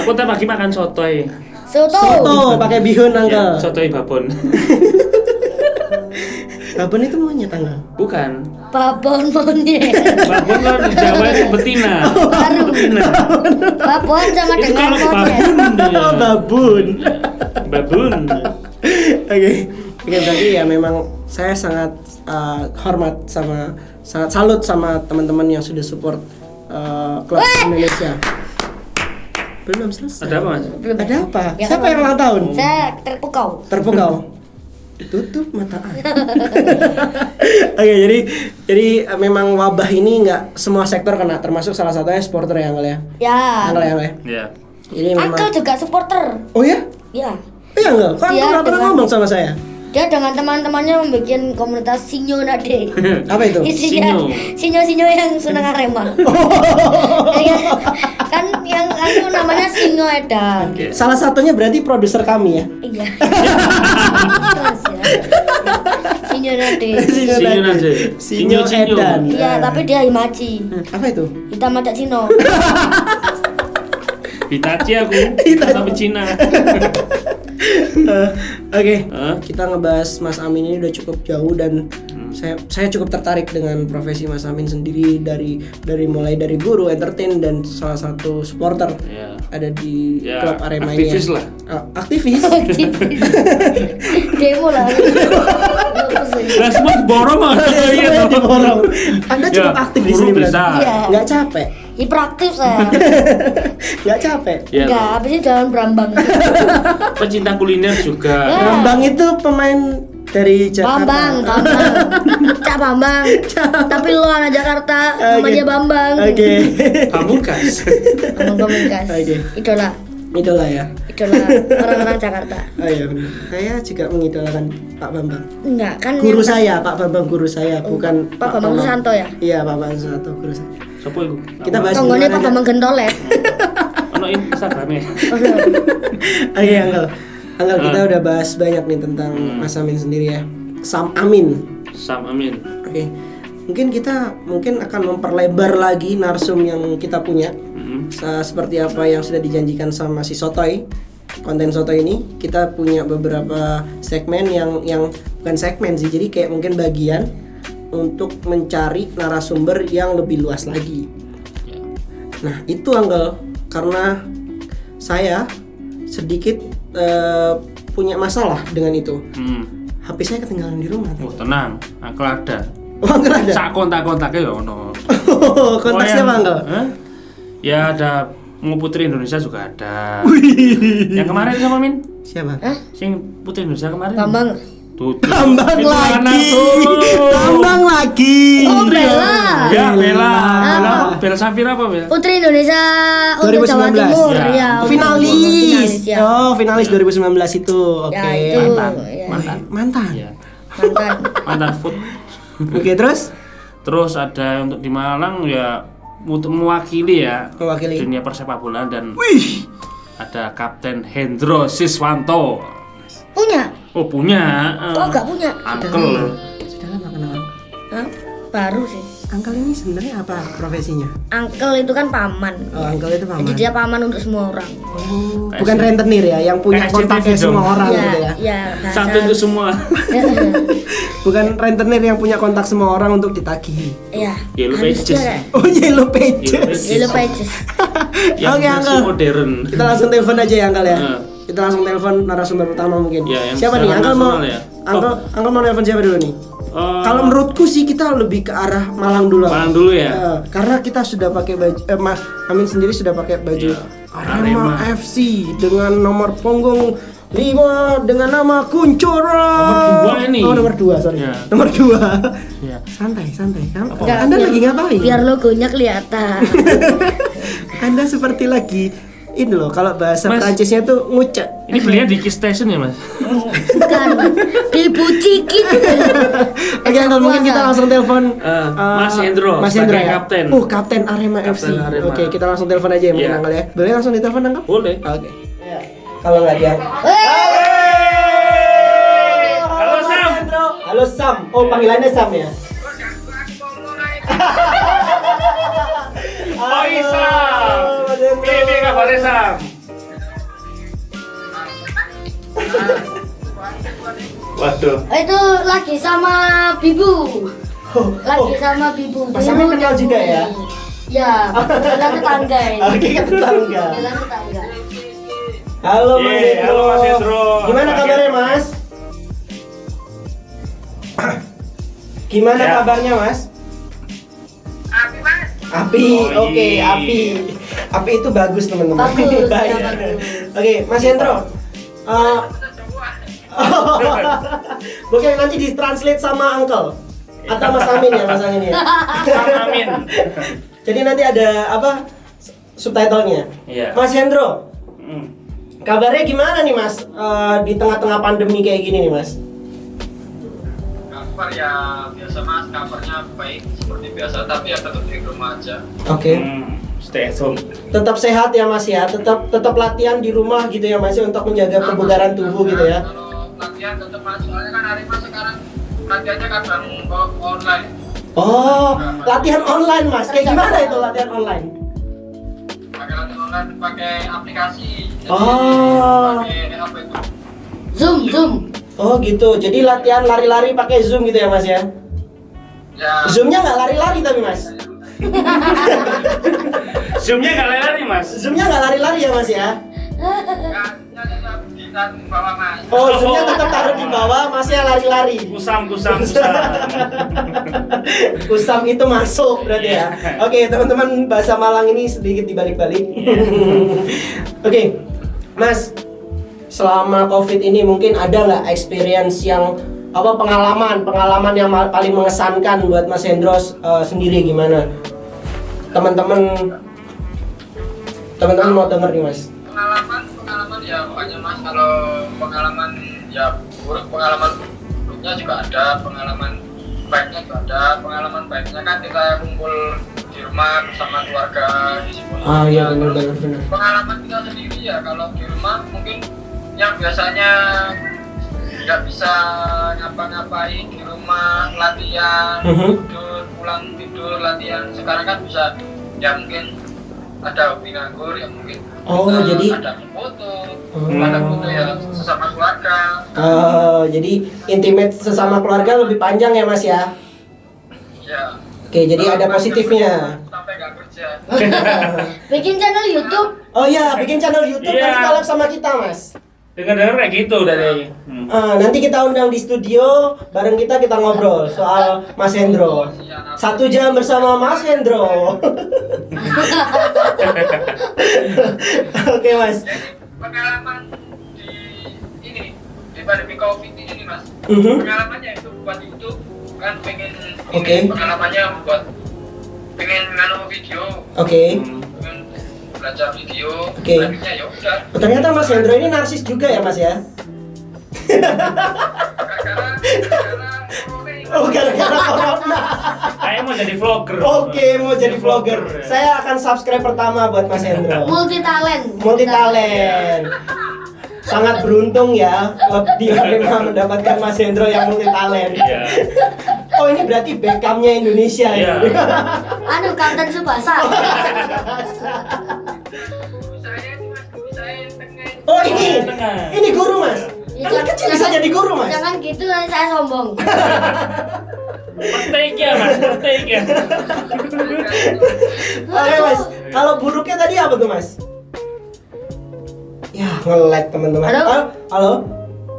Aku tadi pagi makan sotoy. Soto pakai bihun Ya, angkel. sotoy babon. Babon itu monyet angkel. Bukan. Babon monyet. Babon kan di Jawa itu betina. Baru. Betina. Babon sama Itu dengan kalau monyet. babon dia. Oh, babun. Babon. Oke, berarti ya memang saya sangat hormat sama sangat salut sama teman-teman yang sudah support klub Indonesia. Belum selesai. Ada apa, Mas? Ada apa? Ya, Siapa kan, yang ulang tahun? Saya terpukau. Terpukau. Tutup mata. Oke, jadi memang wabah ini nggak semua sektor kena, termasuk salah satunya supporter ya, Angel ya. Ya. Angel ya. Ya. Jadi memang. Uncle juga supporter. Oh ya? Ya. Iya Angel. Kok Dia Angel nggak pernah dengan- ngomong sama saya? Dia dengan teman-temannya membuat komunitas Sinyo Nade. Apa itu? Isinya sinyo yang seneng Arema. Ya, kan yang aku namanya Sinyo Edan. Salah satunya berarti produser kami ya. Iya. Terus ya. Sinyo Nade. Sinyo Nade. Sinyo Sinyo. Edan. Iya, tapi dia Himachi. Apa itu? Hitam macam Cino. Hitachi aku. Sampai Cina. Oke. Hah? Kita ngebahas Mas Amin ini udah cukup jauh dan Saya cukup tertarik dengan profesi Mas Amin sendiri dari mulai dari guru, entertain dan salah satu supporter Ya. ada di Ya, klub Arema aktivis ini. lah. Aktivis. Demo lah. Lah semua diborong mah. Semuanya diborong. Anda cukup Ya, aktif di guru sini berarti. bisa. Iya. Nggak capek? Hiperaktif saya. Nggak capek? Ya, Enggak, habisnya jalan berambang. pecinta kuliner juga. Ya. Bambang itu pemain dari Jakarta. Bambang. Cak Bambang. Tapi lu anak Jakarta, namanya Bambang. Oke. Pamungkas. Bambang Pamungkas. Oke. Idola Ya. orang-orang Jakarta. Oh iya, benar. Saya juga mengidolakan Pak Bambang. Enggak, kan Guru yang- saya, Pak Bambang guru saya, bukan Pak Bambang Susanto ya? Iya, Pak Bambang Susanto guru saya. Sopo iku? Kita bahas Tonggone gimana Pak aja. Bambang Gentolet. Ono Instagramnya. Oke, Angel, kita udah bahas banyak nih tentang Mas Amin sendiri ya. Sam Amin. Sam Amin. Oke. Mungkin kita akan memperlebar lagi narsum yang kita punya. Seperti apa yang sudah dijanjikan sama si Sotoy. Konten Sotoy ini kita punya beberapa segmen yang bukan segmen sih. Jadi kayak mungkin bagian untuk mencari narasumber yang lebih luas lagi. Nah, itu Angel, karena saya sedikit punya masalah dengan itu. HP saya ketinggalan di rumah. Oh, tenang, aku ada. Oh, Angel ada. Sak kontak-kontaknya ya ono. Kontak siapa Angel? Hah? Ya ada Putri Indonesia juga ada. Yang kemarin sama Min? Siapa? Sing Putri Indonesia kemarin. Bambang. Tuh. Tambang Itu anak lagi. tuh. Tambang lagi. Oh, Bella. Ya, Bella. Apa? Bella Safira apa, Bella? Putri Indonesia untuk Jawa 2019. Timur Ya. ya. Finalis. ya. Oh, finalis 2019 itu. Oke. Ya, itu. Mantan. Ya. Mantan. Iya. Mantan. Mantan food. Oke, terus Terus ada untuk di Malang ya untuk mewakili ya Mewakili. dunia persepak bolaan dan wih, ada Kapten Hendro Siswanto. Punya? Oh punya. Kok enggak punya? Uncle. sudah lama kenal. Hah? Baru sih. Angkel ini sebenarnya apa profesinya? Uncle itu kan paman. Oh, Angkel itu paman. Jadi dia paman untuk semua orang. Oh, bukan rentenir ya, yang punya Kayak kontaknya CCTV dong. semua orang gitu ya. Ya, bahasa. Satu itu semua. Bukan rentenir yang punya kontak semua orang untuk ditagih. Iya. Yellow harus Pages. dia, Oh, Yellow Pages. Yellow Pages. Yang Oke, versi Uncle. modern. Kita langsung telepon aja ya, Angkel ya. Heeh. Kita langsung telepon narasumber pertama mungkin. Ya, yang siapa nih? secara Angkel mau nasional ya. Angkel mau telepon siapa dulu nih? Kalau menurutku sih kita lebih ke arah Malang dulu. Malang dulu ya. Karena kita sudah pakai baju Mas Amin sendiri sudah pakai baju Iya. Arema Arema. FC dengan nomor punggung 5 dengan nama Kuncoro. Nomor 2 ini. Oh, nomor 2, sorry. Iya. Nomor 2. Ya. Santai. Enggak, Anda biar- lagi ngapain? Biar logonya kelihatan. Anda seperti lagi ini loh, kalau bahasa Mas. Prancisnya tuh ngucek. Ini belinya di Kiss Station ya, Mas? Bukan. Dibucikin. Oke, Uncle, mungkin kita langsung telepon Mas Hendro Mas Hendro sebagai ya? kapten. Kapten Arema FC. Kapten Arema. Oke, kita langsung telepon aja ya mungkin Iya. Uncle ya. Boleh langsung ditelepon Uncle? Boleh. Oke. Kalau nggak dia. Halo Sam. Halo Sam. Oh, panggilannya Sam ya? Oh Sam. Piye kabarnya Sam? Waduh. Itu lagi sama Bibu. Lagi sama Bibu. Mas Amin kenal juga ya? Ya, jalan tetangga ini. Oke, ke tetangga. Jalan tetangga. Halo Mas Yeay, Hendro. halo Mas Hendro. Gimana kabarnya Mas? Gimana Ya. kabarnya Mas? Api, Oh, oke, iya. api itu bagus teman-teman. Bagus, Baik. ya, bagus. Oke, Mas Hendro. Mungkin nanti ditranslate sama Uncle atau Mas Amin ya, Mas Amin ya. Amin. Jadi nanti ada apa subtitlenya. Iya. Mas Hendro, Hmm. kabarnya gimana nih Mas di tengah-tengah pandemi kayak gini nih Mas? Kabar ya biasa mas, kabarnya baik seperti biasa tapi ya tetap di rumah aja. Oke. Stay at home. Tetap sehat ya Mas ya, tetap latihan di rumah gitu ya Mas ya, untuk menjaga kebugaran tubuh gitu ya. Kalau latihan tetap mas, soalnya kan Arema sekarang latihannya kadang online. Oh, latihan online Mas. Kayak gimana itu latihan online? Pakai latihan online, pakai aplikasi. Jadi, Oh. pakai apa itu? Zoom. Oh gitu. Jadi latihan lari-lari pakai Zoom gitu ya Mas ya. Ya. Zoomnya nggak lari-lari tapi mas. Zoomnya nggak lari mas. Zoomnya nggak lari-lari ya mas ya. Ya, di bawah mas. Oh, zoomnya tetap taruh di bawah, masnya lari-lari. Kusam. Usam itu masuk berarti ya. Oke, teman-teman, bahasa Malang ini sedikit dibalik-balik. Oke, Mas, selama COVID ini mungkin ada nggak experience yang pengalaman yang paling mengesankan buat Mas Hendro sendiri gimana? Teman-teman mau denger nih Mas. Pengalaman ya pokoknya mas, kalau pengalaman ya pengalaman buruknya juga ada, pengalaman baiknya juga ada. Pengalaman baiknya kan kita kumpul di rumah bersama keluarga di sekolah. Iya Terus benar. pengalaman kita sendiri ya kalau di rumah mungkin yang biasanya nggak bisa ngapa-ngapain di rumah, latihan, tidur, pulang tidur, latihan. Sekarang kan bisa ya mungkin ada hobi nganggur ya mungkin jadi ada foto ya sesama keluarga. Jadi intimate sesama keluarga lebih panjang ya Mas ya. Ya. Oke, jadi ada positifnya. Sampai nggak kerja. Bikin channel YouTube. Oh iya, bikin channel YouTube Iya. nanti collab sama kita Mas. Dengar kayak gitu dari. Nanti kita undang di studio, bareng kita ngobrol soal Mas Hendro. 1 jam bersama Mas Hendro. Oke Mas. Jadi pengalaman di pandemi COVID ini nih mas. Pengalamannya itu buat YouTube kan pengen pengalamannya buat pengen video. Pengen belajar video. Akhirnya ya udah. Ternyata Mas Hendro ini narsis juga ya Mas ya. Gara-gara corona. Saya mau jadi vlogger. Oke, mau jadi vlogger. Saya akan subscribe pertama buat Mas Hendro. Multi talent. Sangat beruntung ya di Arema mendapatkan Mas Hendro yang multi talent. Iya. Oh, ini berarti Beckhamnya Indonesia ya. Iya. Kapten Tsubasa. Oh, ini guru Mas. Anak kecil bisa jadi guru Mas. Jangan gitu, nanti saya sombong. Petik ya mas. Oke Mas, kalau buruknya tadi apa tuh Mas? Ya, nge-lag teman-teman. Halo?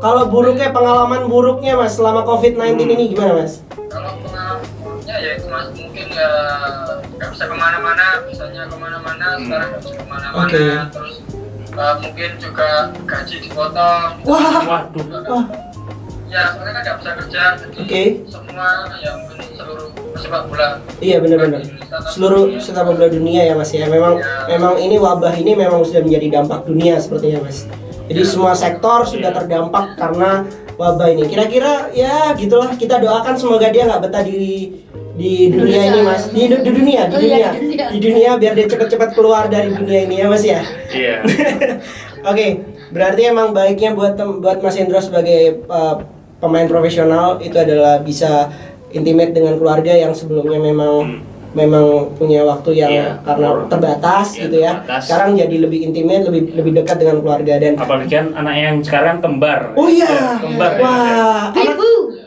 Kalau pengalaman buruknya Mas selama COVID-19 ini gimana Mas? Kalau pengalaman buruknya ya itu mas mungkin nggak bisa kemana-mana, misalnya kemana-mana sekarang nggak bisa kemana-mana. Terus mungkin juga gaji dipotong. Waduh. Ya soalnya kan nggak bisa kerja, jadi semua ya mungkin seluruh sepak bola. Iya benar-benar. Seluruh sepak bola dunia ya Mas ya. Memang ini wabah ini memang sudah menjadi dampak dunia sepertinya Mas. Jadi semua sektor sudah terdampak karena wabah ini. Kira-kira ya gitulah, kita doakan semoga dia nggak betah di dunia ini Mas. Di dunia biar dia cepat-cepat keluar dari dunia ini ya Mas ya. Iya. Oke, berarti emang baiknya buat Mas Hendro sebagai pemain profesional itu adalah bisa intimate dengan keluarga yang sebelumnya memang punya waktu yang karena terbatas gitu ya. Sekarang jadi lebih intimate, lebih dekat dengan keluarga dan apalagi kan anak yang sekarang kembar. Oh iya. Kembar. Wah. Biru.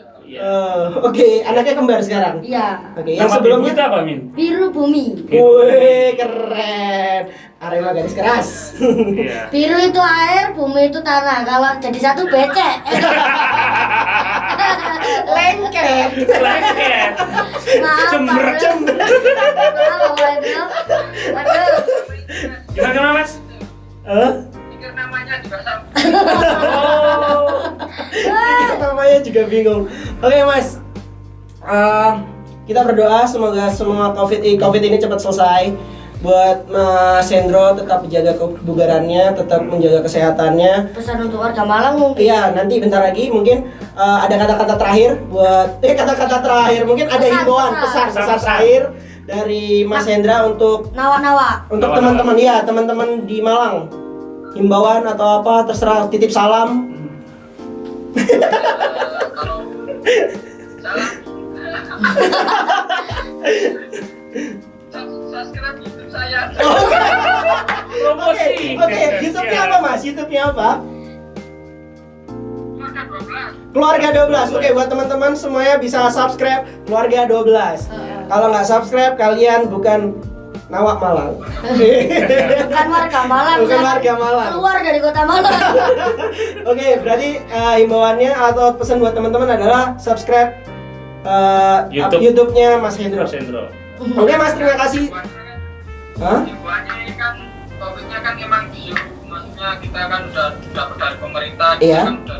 Oke, anaknya kembar sekarang. Iya. Oke, yang sebelumnya itu apa Min? Biru bumi. wih, keren. Arema garis keras. Iya. Biru itu air, bumi itu tanah. Kalau jadi satu becek. Lengket. Maaf, Jember. Maaf, waduh. Gimana mas? Pikir namanya juga sama. Namanya juga bingung. Oke Mas, kita berdoa semoga semua COVID ini cepat selesai. Buat Mas Hendro tetap menjaga kebugarannya, tetap menjaga kesehatannya. Pesan untuk warga Malang mungkin. Iya, nanti bentar lagi mungkin ada kata-kata terakhir buat kata-kata terakhir mungkin ada himbauan pesan terakhir dari Mas Hendra untuk Nawa-nawa. untuk teman-teman ya, teman-teman di Malang. Himbauan atau apa terserah, titip salam. Kalau salah subscribe YouTube saya. Promosi. Oke, YouTube-nya apa Mas? YouTube-nya apa? Keluarga 12. Keluarga 12. Oke, buat teman-teman semuanya bisa subscribe Keluarga 12. Kalau nggak subscribe kalian bukan Nawak Malang. Bukan warga Malang. Bukan Saya warga Malang. Keluar dari kota Malang. Oke, berarti himbauannya atau pesan buat teman-teman adalah subscribe YouTube-nya Mas Hendro. Mas Hendro. Oke, Mas, terima kasih. Hah? Himbuannya ini kan topiknya kan emang disuruh, maksudnya kita kan udah dari pemerintah, Iya. kita kan udah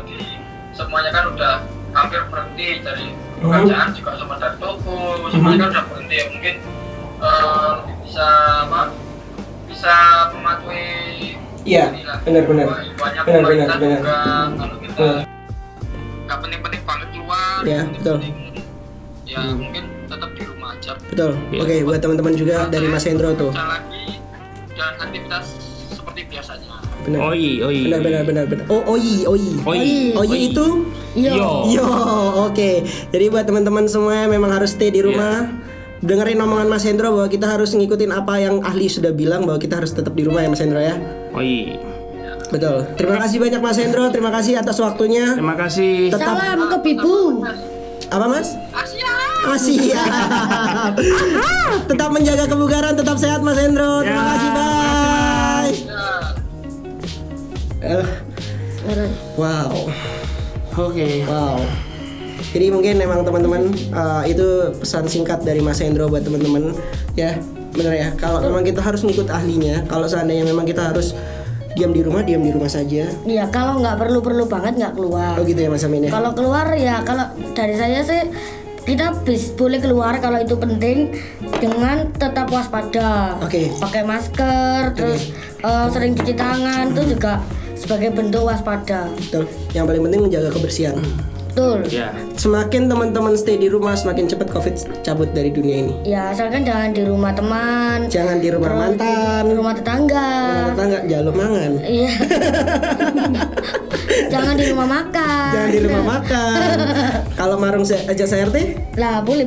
semuanya kan udah hampir berhenti dari pekerjaan juga sama dari toko, semuanya kan udah berhenti ya. Mungkin lebih bisa mematuhi Iya, inilah. benar-benar. Himbuannya Benar, pemerintah benar, benar. juga kalau kita nggak penting-penting banget keluar, Iya, betul. ya mungkin tetap di rumah aja. Betul. Oke, buat teman-teman juga dari Mas Hendro tuh. Kerja lagi dan aktivitas seperti biasanya. Benar. Oi. Benar. Oh, Oyi itu Iya. Yo, oke. Jadi buat teman-teman semua memang harus stay di rumah. Dengerin omongan Mas Hendro bahwa kita harus ngikutin apa yang ahli sudah bilang bahwa kita harus tetap di rumah ya Mas Hendro ya. Oi. Betul. Terima kasih banyak Mas Hendro, terima kasih atas waktunya. Terima kasih. Tetap Salam ke Bibu. apa Mas? Asia. Tetap menjaga kebugaran, tetap sehat Mas Hendro. Terima kasih, bye. Wow. Oke. Wow. Jadi mungkin memang teman-teman itu pesan singkat dari Mas Hendro buat teman-teman ya, benar ya. Kalau memang kita harus ngikut ahlinya, kalau seandainya memang kita harus diam di rumah saja. Iya, kalau nggak perlu banget nggak keluar. Oh gitu ya Mas Amin ya. Kalau keluar ya, kalau dari saya sih kita boleh keluar kalau itu penting dengan tetap waspada. Oke. Pakai masker, terus sering cuci tangan itu juga sebagai bentuk waspada. Betul. Yang paling penting menjaga kebersihan. Betul. Ya. Semakin teman-teman stay di rumah, semakin cepat Covid cabut dari dunia ini. Ya, asalkan jangan di rumah teman, Jangan di rumah terus mantan, di rumah tetangga. tetangga, jalur mangan. Iya. Jangan di rumah makan. Jangan di rumah makan. Kalau marung aja RT, Lah, boleh.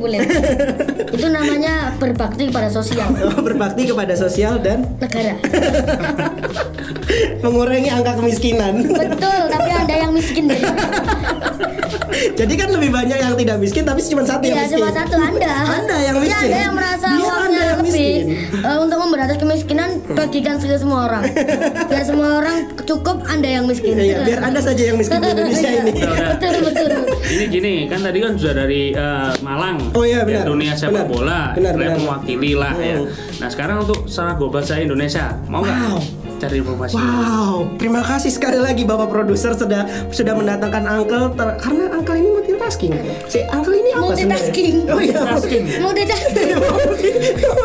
Itu namanya berbakti kepada sosial berbakti kepada sosial dan negara. mengurangi angka kemiskinan. Betul, tapi Anda yang miskin deh. Jadi kan lebih banyak yang tidak miskin, tapi cuma satu yang Iya, miskin. cuma satu Anda. Anda yang Iya, miskin. Anda yang merasa Biar uangnya Anda yang lebih. miskin. Untuk memberantas kemiskinan, bagikan ke semua orang. Biar semua orang cukup, Anda yang miskin. Iya, biar Anda saja yang miskin di Indonesia Iya, ini. Betul. Ini gini, kan tadi kan sudah dari Malang. Oh iya, benar. Ya, dunia sepak Benar. bola. Benar. Saya mewakili lah ya. Nah, sekarang untuk secara global saya Indonesia, mau nggak Wow. cari informasi? Wow, terima kasih sekali lagi Bapak produser sudah mendatangkan Uncle karena Uncle ini multitasking. Si Uncle ini apa Multitasking. sebenarnya? Oh iya, Multitasking.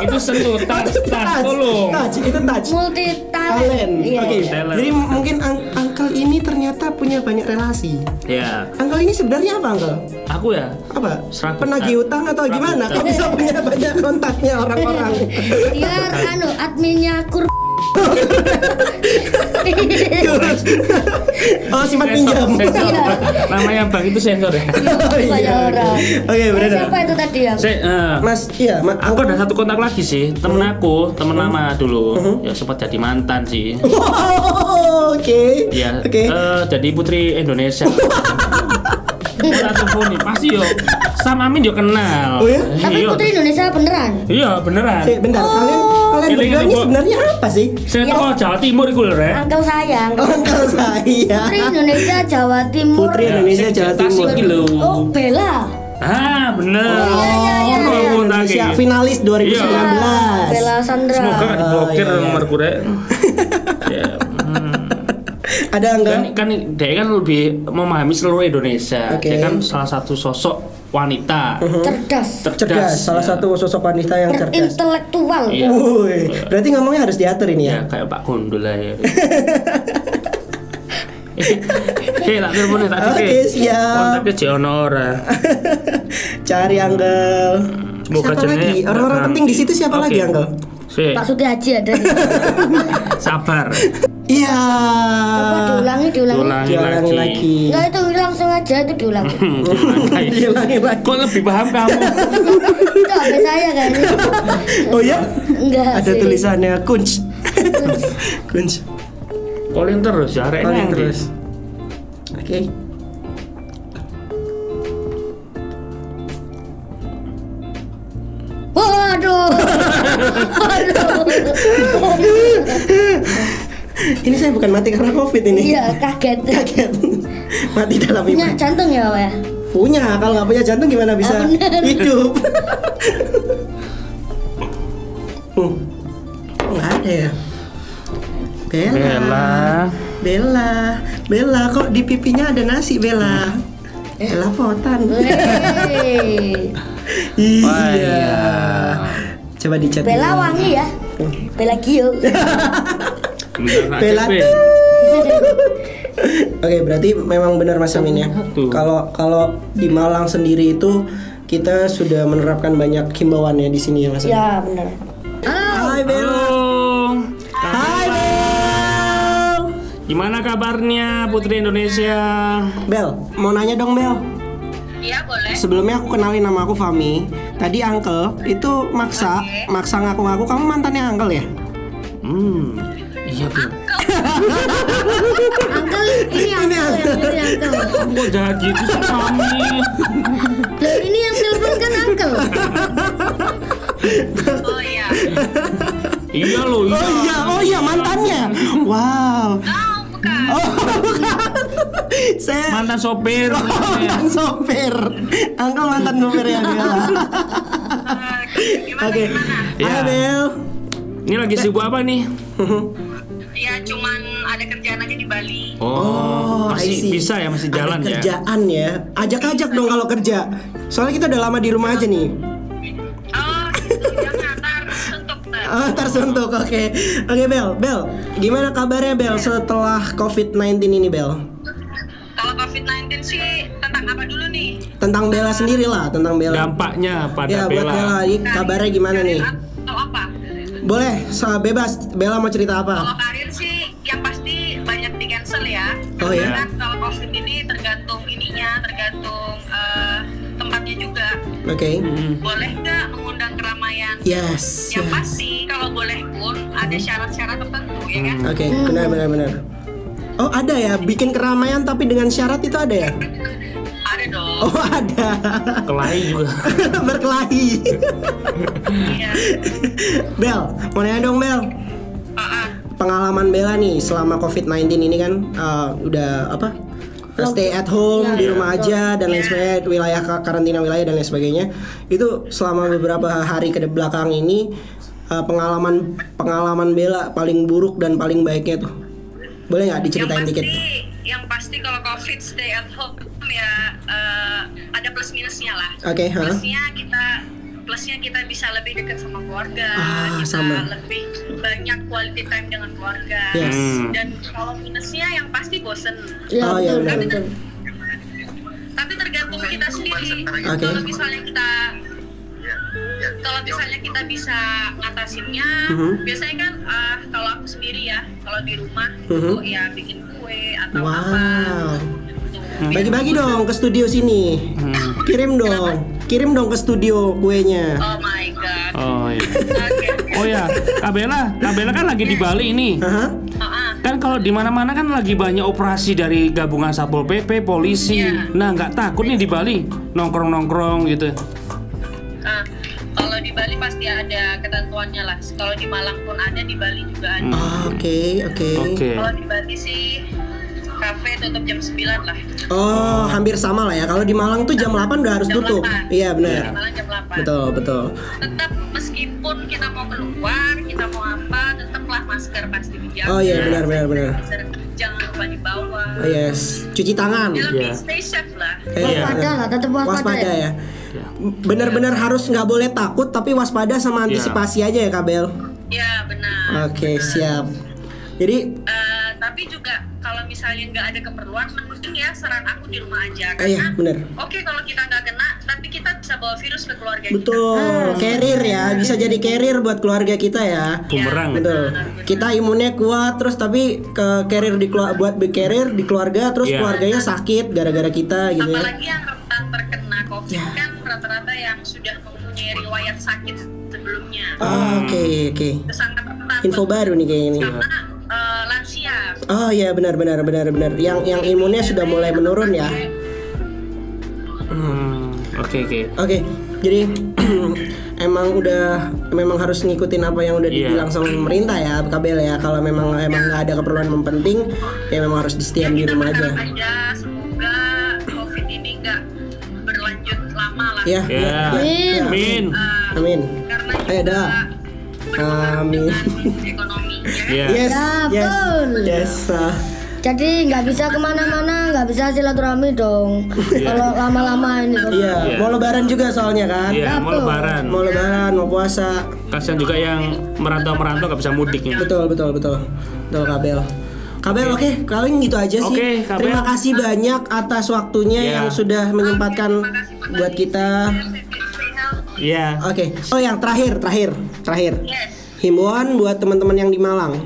Itu sentuh tas tolong. Touch, itu touch. Multi Talent. Iya, Oke. iya. Talent. Jadi mungkin Uncle ini ternyata punya banyak relasi. Ya, Uncle ini sebenarnya apa Uncle? aku ya. Apa? Serabutan. Penagih utang atau Serabutan. gimana? Kok bisa punya banyak kontaknya orang-orang? Dia adminnya Oh, simpan pinjam. Sensor. Iya. Namanya Bang itu sensor ya. Oh, iya, banyak oke. orang. Oke, benar. Siapa itu tadi ya? Mas, iya, Aku ada satu kontak lagi sih, temen aku, temen lama dulu, ya sempat jadi mantan sih. Wow, oke. Ya, Oke. jadi putri Indonesia. Telepon nih, pasti yo. Sam Amin yo kenal. Oh ya? Tapi Iya. Putri Indonesia beneran. Iya, beneran. Bentar, kalian Ini berdua ini Bu. sebenarnya apa sih? Saya toko Jawa Timur iku lho, Rek. Angkel sayang. Uncle saya. Putri Indonesia Jawa Timur. Putri Indonesia Jawa Tasik Timur. iki lho. Oh, Bella. Ah, bener. iya. Indonesia finalis 2019. Bella Sandra. Semoga gak diblokir iya, iya. nomor gue, Rek. Ya. Ada enggak? Kan dia kan lebih memahami seluruh Indonesia. Oke. Dia kan salah satu sosok wanita. Cerdas. Salah ya. stak wanita yang cerdas. Intelektual. Iya. Wuih, berarti ngomongnya harus diatur ini Ya ya. kayak Pak Gundul lah ya. Tak telepon tak Oke, siap. Kontaknya Jono ora. Cari Uncle. Semoga Siapa jenenge lagi? Orang-orang bakal- penting di situ siapa Oke. lagi, Uncle? Si, Pak Suti Haji ada. sabar. Iya. Coba diulangi. Ulangi Diulangi lagi. lagi. Enggak, itu langsung aja itu diulangi. Diulangi lagi. Kok lebih paham kamu? Itu HP saya kayaknya. Oh ya? Enggak Ada sih. tulisannya Kunz. Kunz. Calling terus ya, Rek. Paling nanti. terus. Oke. Waduh. Ini saya bukan mati karena COVID ini. Iya, kaget. Kaget. Mati dalam Punya iman. jantung ya, Pak ya? Punya, kalau nggak punya jantung gimana bisa bener. hidup? Kok nggak ada ya? Bella, kok di pipinya ada nasi Bella? Bella potan. Wey. Iya. Coba dicat. Bella wangi ya. Bella Gio. Bella. Oke, berarti memang benar Mas Amin ya. Tuh. Kalau di Malang sendiri itu kita sudah menerapkan banyak himbauan ya di sini ya Mas Amin. Ya, benar. Hai Bella. Halo. Hai Bel. Gimana kabarnya Putri Indonesia? Bel, mau nanya dong Bel. Iya boleh. Sebelumnya aku kenalin, nama aku Fami. Tadi Uncle itu maksa ngaku-ngaku kamu mantannya Uncle ya? Iya Bel. Uncle, ini Uncle. Kok jahat gitu sih Fami? Loh, ini yang telepon kan Uncle. Oh iya. Iya loh. Oh iya mantannya. Wow. Oh bukan. Saya Mantan sopir. mantan sopir. Uncle mantan sopir ya Bel. Gimana Oke. gimana? Ya. Hai Bel. Ini lagi sibuk apa nih? Ya cuman ada kerjaan aja di Bali. Oh, I masih see. bisa ya, masih jalan Ada ya. kerjaan ya. Ajak-ajak dong kalau kerja. Soalnya kita udah lama di rumah aja nih. Oh gitu. Jangan ntar suntuk ntar. Oh, tersuntuk. Oke, Bel. Gimana kabarnya Bel setelah COVID-19 ini Bel? Kalau COVID-19 sih tentang apa dulu nih? Tentang Bella sendiri lah, tentang Bella. Dampaknya pada Ya buat Bella, ini kabarnya gimana nih? Atau apa? Boleh, bebas. Bella mau cerita apa? Kalau karir sih yang pasti banyak di cancel ya. Oh, Karena ya? kan kalau COVID ini tergantung tergantung tempatnya juga. Oke. Boleh nggak mengundang keramaian? Yes. Yang pasti kalau boleh pun ada syarat-syarat tertentu ya kan? Oke, benar. Oh ada ya, bikin keramaian tapi dengan syarat itu ada ya? Ada dong. Oh ada. kelahi juga. Berkelahi. Iya. Bel, mau nanya dong Bel. Pengalaman Bella nih selama COVID-19 ini kan udah apa? Stay at home, di rumah aja dan lain sebagainya, wilayah karantina wilayah dan lain sebagainya. Itu selama beberapa hari ke belakang ini pengalaman Bella paling buruk dan paling baiknya tuh. Boleh nggak diceritain dikit? Yang pasti kalau COVID stay at home ya ada plus minusnya lah. Oke, Plusnya kita bisa lebih dekat sama keluarga, kita sama. lebih banyak quality time dengan keluarga. Yes. Dan kalau minusnya yang pasti bosen. Ya, Oh, iya, betul. Tapi tergantung kita sendiri. Oke. Kalau misalnya kita bisa ngatasinnya, biasanya kan kalau aku sendiri ya, kalau di rumah aku ya bikin kue atau apa. Wow. Gitu. Bagi-bagi dong ke studio sini. Kirim dong ke studio kuenya. Oh my god. Oh iya. Oke. Oh ya, Kak Bella kan lagi di Bali ini. Hah? Kan kalau di mana-mana kan lagi banyak operasi dari gabungan Satpol PP, polisi. Iya. Nah, nggak takut nih di Bali nongkrong-nongkrong gitu. Kalau di Bali pasti ada ketentuannya lah. Kalau di Malang pun ada, di Bali juga ada. Oke. Kalau di Bali sih kafe tutup jam 9 lah. Oh, hampir sama lah ya. Kalau di Malang tuh jam 8 udah harus Jam tutup. 8. Iya, Di benar. Malang jam 8. Betul. Tetap meskipun kita mau keluar, kita mau apa, tetaplah masker pasti dijaga. Oh iya, benar. Jangan lupa dibawa. Oh, yes. Cuci tangan. Ya, lebih Iya. stay safe lah. Iya, Waspada benar. lah, tetap waspada ya. Benar-benar harus nggak boleh takut tapi waspada sama antisipasi aja ya Kak Bel. Ya benar. Oke, siap. Jadi Tapi juga kalau misalnya nggak ada keperluan, mending ya saran aku di rumah aja. iya, Karena benar. oke kalau kita nggak kena, tapi kita bisa bawa virus ke keluarga kita. Betul. Carrier ya, bisa jadi carrier buat keluarga kita ya. Bumerang. Betul. Kita imunnya kuat terus tapi ke carrier buat carrier di keluarga terus Iya. keluarganya sakit gara-gara kita gitu ya. Apalagi yang rentan terkena COVID kan rata-rata yang sudah mempunyai riwayat sakit sebelumnya. Oke. Itu sangat rentan. Info baru nih kayaknya nih. Karena lansia. Oh iya benar. Yang imunnya sudah mulai menurun ya. Oke. Oke, jadi memang harus ngikutin apa yang udah Iya. dibilang sama pemerintah ya, Kabel ya. Kalau memang nggak ada keperluan yang penting, ya memang harus diam di rumah aja. Berharap aja semoga COVID ini nggak berlanjut lama lah. Ya. Ya. Ya. Amin. Amin. Karena Ayo juga dah. berpengaruh Amin. dengan ekonomi. Ya. Ya. Yes. Ya, Yes. betul. Jadi nggak bisa kemana-mana, nggak bisa silaturahmi dong. Kalau lama-lama ini. Iya. Iya. Mau lebaran juga soalnya kan. Iya, mau lebaran. Mau lebaran, mau puasa. Kasihan juga yang merantau nggak bisa mudik nih. Betul Kabel. Kabel oke, paling gitu aja sih. Oke, Kabel. Terima kasih banyak atas waktunya Iya. yang sudah menyempatkan buat kita. Iya. Oke. Oh, yang terakhir. Yes. Himbauan buat teman-teman yang di Malang.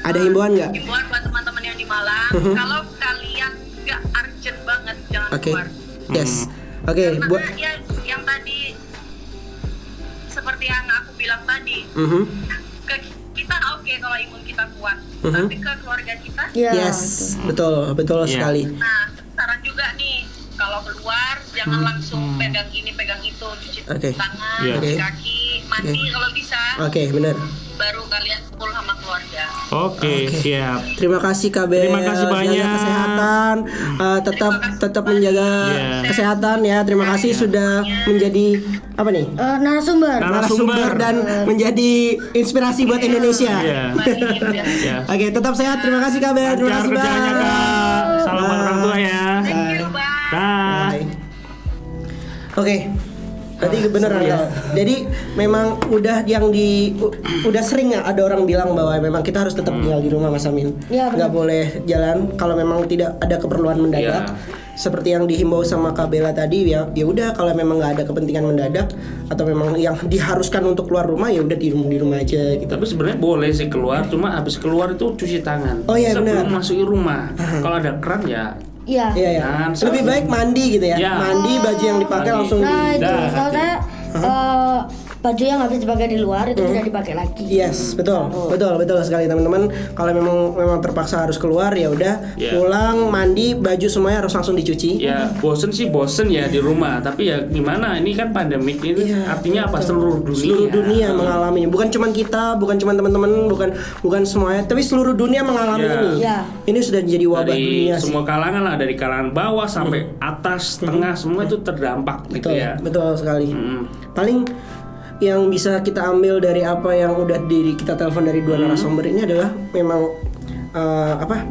Ada himbauan nggak? Himbauan buat teman-teman yang di Malang, kalau kalian nggak urgent banget jangan Oke. keluar. Yes. Oke, Karena buat ya yang tadi seperti yang aku bilang tadi, Mhm. ke kita oke kalau imun kita kuat, tapi ke keluarga kita. Ya, Yes, betul Iya. sekali. Nah, saran juga nih kalau keluar jangan langsung pegang ini pegang itu, cuci Oke. tangan, Iya. cuci Oke. kaki, mandi kalau bisa, Oke, benar. baru kalian kumpul sama keluarga. Oke, siap. Terima kasih Kabel. Terima kasih banyak. Jaga kesehatan. Tetap menjaga Iya. kesehatan ya. Terima kasih sudah menjadi apa nih? narasumber. Narasumber dan menjadi inspirasi buat Indonesia. Iya. Ya. Oke, tetap sehat. Terima kasih Kabel. Terima Lancar kasih kerjanya, banyak. Kak. Salam buat orang tua ya. Thank you, bye. Dah. Bye. Oke. Berarti bener Angga. Jadi memang udah udah sering ya ada orang bilang bahwa memang kita harus tetap tinggal di rumah Mas Amin. Iya, benar. Nggak boleh jalan kalau memang tidak ada keperluan mendadak. Iya. Seperti yang dihimbau sama Kabela tadi ya udah kalau memang nggak ada kepentingan mendadak atau memang yang diharuskan untuk keluar rumah ya udah di rumah aja gitu. Tapi sebenarnya boleh sih keluar, cuma habis keluar itu cuci tangan. Oh, iya, sebelum benar. masuki rumah. Kalau ada keran ya. Iya. Iya ya. Dan Lebih baik mandi gitu ya. Iya. Mandi baju yang dipakai Mandi. langsung Nah itu, Dah. setahu saya baju yang habis dipakai di luar itu tidak dipakai lagi. Yes, betul sekali teman-teman. Kalau memang terpaksa harus keluar ya udah Yeah. pulang mandi baju semuanya harus langsung dicuci. Ya bosen ya di rumah, tapi ya gimana, ini kan pandemik ini Iya, artinya apa, seluruh dunia. Seluruh dunia mengalaminya. Bukan cuma kita, bukan cuma teman-teman, bukan semuanya, tapi seluruh dunia mengalami Yeah. ini. Yeah. Ini sudah jadi wabah Dari dunia sih. semua kalangan lah, dari kalangan bawah sampai atas, tengah, semua itu terdampak gitu Betul, ya. betul sekali. Mm. Paling yang bisa kita ambil dari apa yang udah kita telepon dari dua narasumber ini adalah memang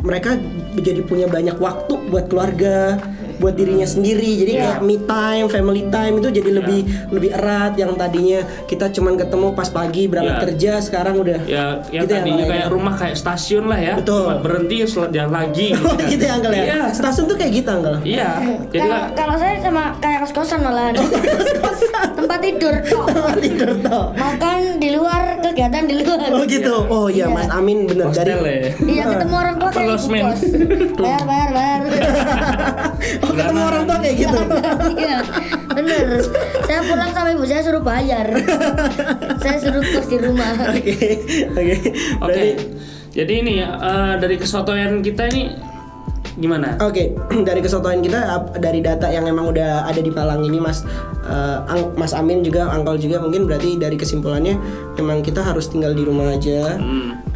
mereka jadi punya banyak waktu buat keluarga, buat dirinya sendiri. Jadi kayak me time, family time itu jadi lebih erat. Yang tadinya kita cuman ketemu pas pagi berangkat Ya. kerja, sekarang udah Ya, yang gitu ya, tadinya Bang, kayak ya. rumah kayak stasiun lah ya. Betul. Cuma berhenti jalan lagi. Oh, gitu ya Angkel ya. Iya. Stasiun tuh kayak gitu Angkel. Iya. Jadi Kalau kan kalau saya sama kayak kos-kosan malahan. Tempat tidur tok. Tidur toh. Makan di luar, kegiatan di luar. Oh gitu. Oh iya, Mas Amin bener hostel dari. ya. Iya, ketemu orang tua kayak ibu Losmen. kos. Bayar. Oh ketemu orang tua kayak gitu. Iya, bener. Saya pulang sama ibu saya suruh bayar. Saya suruh kos di rumah. Oke. Oke. Berarti Jadi ini ya, dari kesotoyan kita ini gimana? Oke, dari kesotohan kita dari data yang emang udah ada di Malang ini Mas Amin juga, Angkol juga, mungkin berarti dari kesimpulannya memang kita harus tinggal di rumah aja,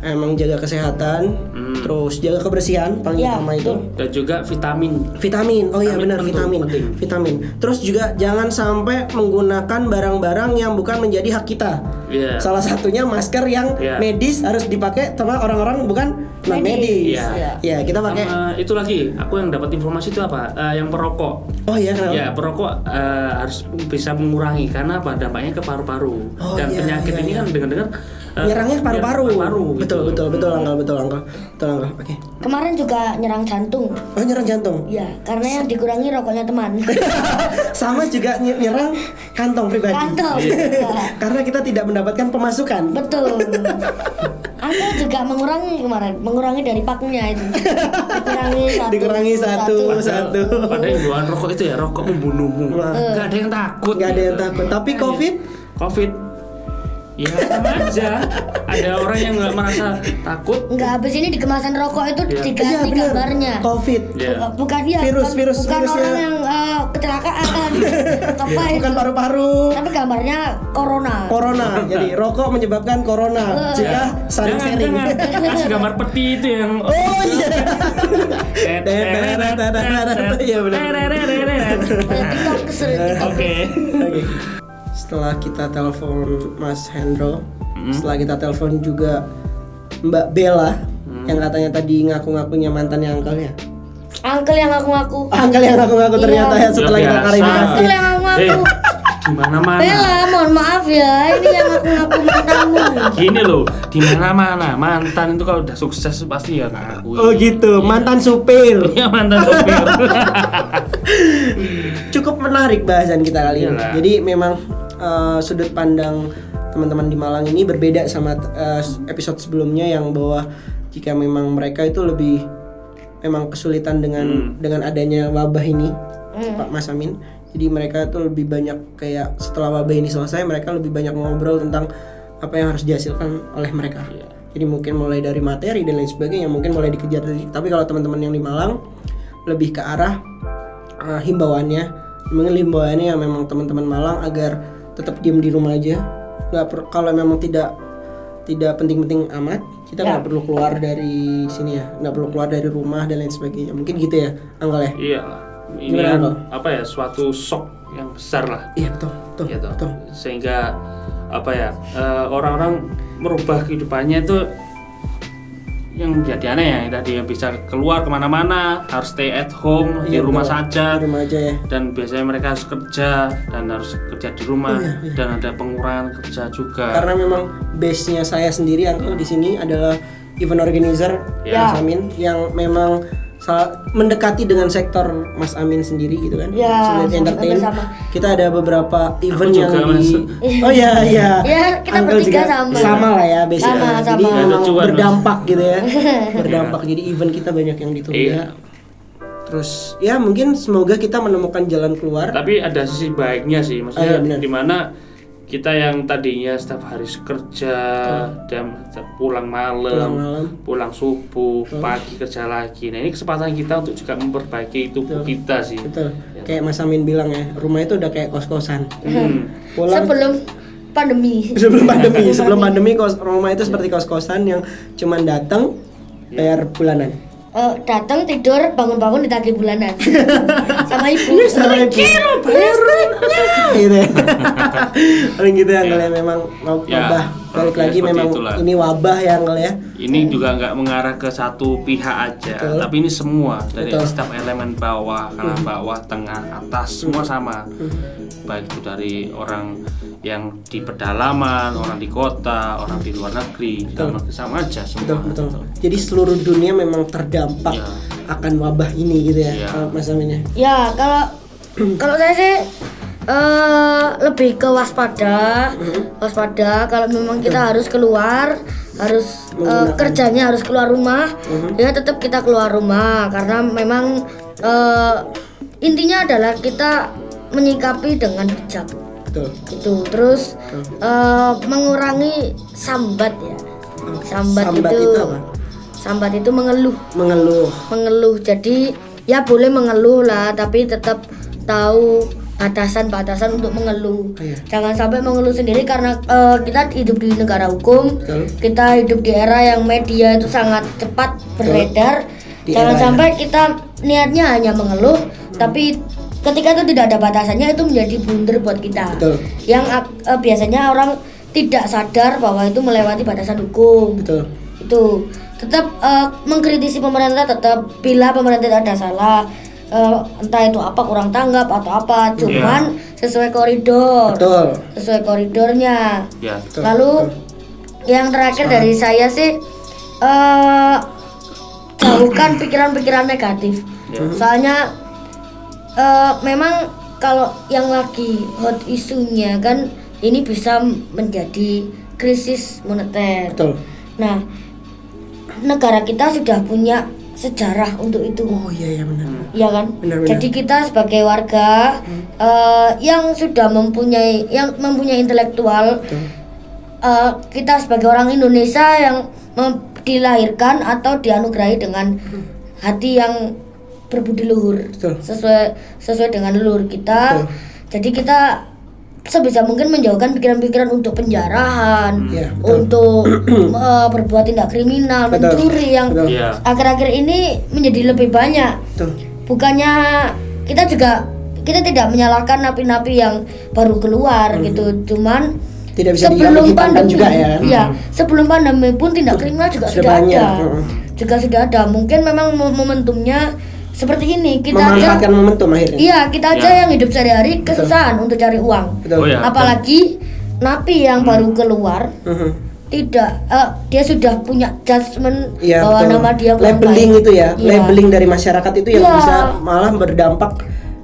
emang jaga kesehatan, terus jaga kebersihan paling Ya, utama itu. Dan juga vitamin. Oh iya Vitamin benar, penting. vitamin. Terus juga jangan sampai menggunakan barang-barang yang bukan menjadi hak kita. Iya. Salah satunya masker yang Iya. medis harus dipakai sama orang-orang bukan non medis. Iya. Ya kita pakai. Sama itu lagi, aku yang dapat informasi itu apa? Yang perokok. Oh iya kenapa? Ya, perokok harus bisa mengurangi karena apa? Dampaknya ke paru-paru. Oh, Dan iya, penyakit iya, ini iya. kan dengar-dengar Nyerangnya ke paru-paru. gitu. Betul Angkal. Oke. Kemarin juga nyerang jantung. Oh nyerang jantung. Iya, karena yang dikurangi rokoknya teman. Sama juga nyerang kantong pribadi. Kantong. Iya. Iya. Karena kita tidak mendapatkan pemasukan. Betul. Anda juga mengurangi dari paknya itu. Dikurangi satu. Padahal yang jualan rokok itu ya rokok membunuhmu. Wah. Gak ada yang takut. Nggak ada yang gitu. takut. Tapi COVID COVID Ya sama aja. Ada orang yang nggak merasa takut. Enggak, habis ini di kemasan rokok itu Iya. diganti benar. gambarnya. COVID. Ya. Bukan dia, Virus bukan virusnya. orang yang kecelakaan. Apa itu? Bukan paru-paru. Tapi gambarnya corona. Corona. Jadi rokok menyebabkan corona. Jika saling Jangan, sharing. jangan. Kasih gambar peti itu yang. Oh iya. Iya benar. TikTok sering. Oke. Oke. Setelah kita telepon Mas Hendro, setelah kita telepon juga Mbak Bella yang katanya tadi ngaku-ngakunya mantannya Uncle ya. Uncle yang ngaku-ngaku. Uncle yang ngaku-ngaku ternyata ya setelah kita biasa. klarifikasi. Uncle yang ngaku-ngaku. Di mana-mana. Bella, mohon maaf ya, ini yang ngaku-ngaku mantanmu. Gini loh, di mana-mana mantan itu kalau udah sukses pasti ya ngaku. Oh gitu, mantan supir. Iya mantan sopir. Cukup menarik bahasan kita kali ini. Iyalah. Jadi memang sudut pandang teman-teman di Malang ini berbeda sama episode sebelumnya yang bahwa jika memang mereka itu lebih memang kesulitan dengan adanya wabah ini, Pak Mas Amin. Jadi mereka itu lebih banyak kayak setelah wabah ini selesai mereka lebih banyak ngobrol tentang apa yang harus dihasilkan oleh mereka. Jadi mungkin mulai dari materi dan lain sebagainya mungkin mulai dikejar dari. Tapi kalau teman-teman yang di Malang lebih ke arah himbauannya, mungkin himbauannya yang memang teman-teman Malang agar tetap diam di rumah aja. Kalau memang tidak penting-penting amat, kita nggak perlu keluar dari sini ya, nggak perlu keluar dari rumah dan lain sebagainya. Mungkin gitu ya, Uncle ya. Iya lah. Ini Gimana, kan Uncle? apa ya suatu shock yang besar lah. Iya betul. Ya toh. Betul. Sehingga apa ya orang-orang merubah kehidupannya itu yang menjadi aneh ya, tadi yang bisa keluar kemana-mana harus stay at home di Iya, rumah betul. saja, Di rumah aja ya. dan biasanya mereka harus kerja dan harus kerja di rumah. Oh, iya. Dan ada pengurangan kerja juga. Karena memang base-nya saya sendiri Uncle di sini adalah event organizer Ya. Mas Amin yang memang mendekati dengan sektor Mas Amin sendiri gitu kan. Ya, Sulit entertain. sama. Kita ada beberapa event yang juga, Mas. Oh iya iya. Ya, kita Uncle bertiga juga sama. lah ya base-nya. Sama. Jadi Ya, memang lucuan, Mas. berdampak gitu ya. Berdampak. Jadi event kita banyak yang ditunda. Iya. Terus ya mungkin semoga kita menemukan jalan keluar. Tapi ada sisi baiknya sih, maksudnya iya, benar. dimana kita yang tadinya setiap hari kerja dan pulang malam, pulang subuh, pagi kerja lagi. Nah ini kesempatan kita untuk juga memperbaiki tubuh kita sih. Betul. Kayak Mas Amin bilang ya, rumah itu udah kayak kos-kosan. Pulang Sebelum pandemi. sebelum pandemi rumah itu seperti kos-kosan yang cuman datang bayar bulanan. Datang tidur bangun-bangun ditagih bulanan sama ibu. Sama ibu. Gitu ya. Paling gitu ya Uncle ya, memang Ya, wabah. Balik ya, lagi seperti memang itulah. ini wabah ya Uncle ya. Ini juga nggak mengarah ke satu pihak aja, Betul. tapi ini semua dari Betul. setiap elemen bawah, kanan bawah, tengah, atas, semua sama. Baik itu dari orang yang di pedalaman, orang di kota, orang di luar negeri, di dalam negeri sama aja semua. Betul. Jadi seluruh dunia memang terdampak Ya. akan wabah ini gitu ya, Ya. Mas Amin ya. Ya, kalau saya sih lebih ke waspada. Kalau memang kita harus keluar, harus kerjanya harus keluar rumah, ya tetap kita keluar rumah karena memang intinya adalah kita menyikapi dengan bijak. Betul. Gitu. Terus mengurangi sambat ya. Sambat Sambat itu itu apa? Sambat itu mengeluh. Mengeluh. Jadi ya boleh mengeluh lah, tapi tetap tahu batasan-batasan untuk mengeluh. Iya. Jangan sampai mengeluh sendiri karena kita hidup di negara hukum. Betul. Kita hidup di era yang media itu sangat cepat beredar. Di Jangan era sampai kita niatnya hanya mengeluh, tapi ketika itu tidak ada batasannya itu menjadi blunder buat kita. Betul. Yang biasanya orang tidak sadar bahwa itu melewati batasan hukum. Betul. Itu tetap mengkritisi pemerintah, tetap bila pemerintah ada salah, entah itu apa kurang tanggap atau apa, cuman sesuai koridor. Betul. Sesuai koridornya. Ya. Betul. Lalu yang terakhir dari saya sih jauhkan pikiran-pikiran negatif. Soalnya memang kalau yang lagi hot isunya kan ini bisa menjadi krisis moneter. Betul. Nah, negara kita sudah punya sejarah untuk itu. Oh iya benar. Iya kan? Benar. Jadi kita sebagai warga yang sudah mempunyai intelektual, kita sebagai orang Indonesia yang dilahirkan atau dianugerahi dengan hati yang berbudi luhur, Betul. sesuai dengan leluhur kita. Jadi kita sebisa mungkin menjauhkan pikiran-pikiran untuk penjarahan, Iya, betul. untuk berbuat tindak kriminal, Betul. mencuri yang Betul. Iya. akhir-akhir ini menjadi lebih banyak. Betul. Bukannya kita tidak menyalahkan napi-napi yang baru keluar gitu, cuman Tidak bisa sebelum dihitamkan pandemi juga ya. iya, sebelum pandemi pun tindak kriminal juga Sudah sudah banyak, ada. Juga sudah ada. Mungkin memang momentumnya seperti ini. Kita aja Memanfaatkan momentum akhirnya. iya, kita aja Ya. yang hidup sehari-hari kesusahan untuk cari uang. Betul. Oh, ya. Apalagi napi yang baru keluar Mhm. tidak dia sudah punya judgement Iya, bahwa betul. nama dia kurang Labeling baik. itu ya, Iya. labeling dari masyarakat itu yang Iya. bisa malah berdampak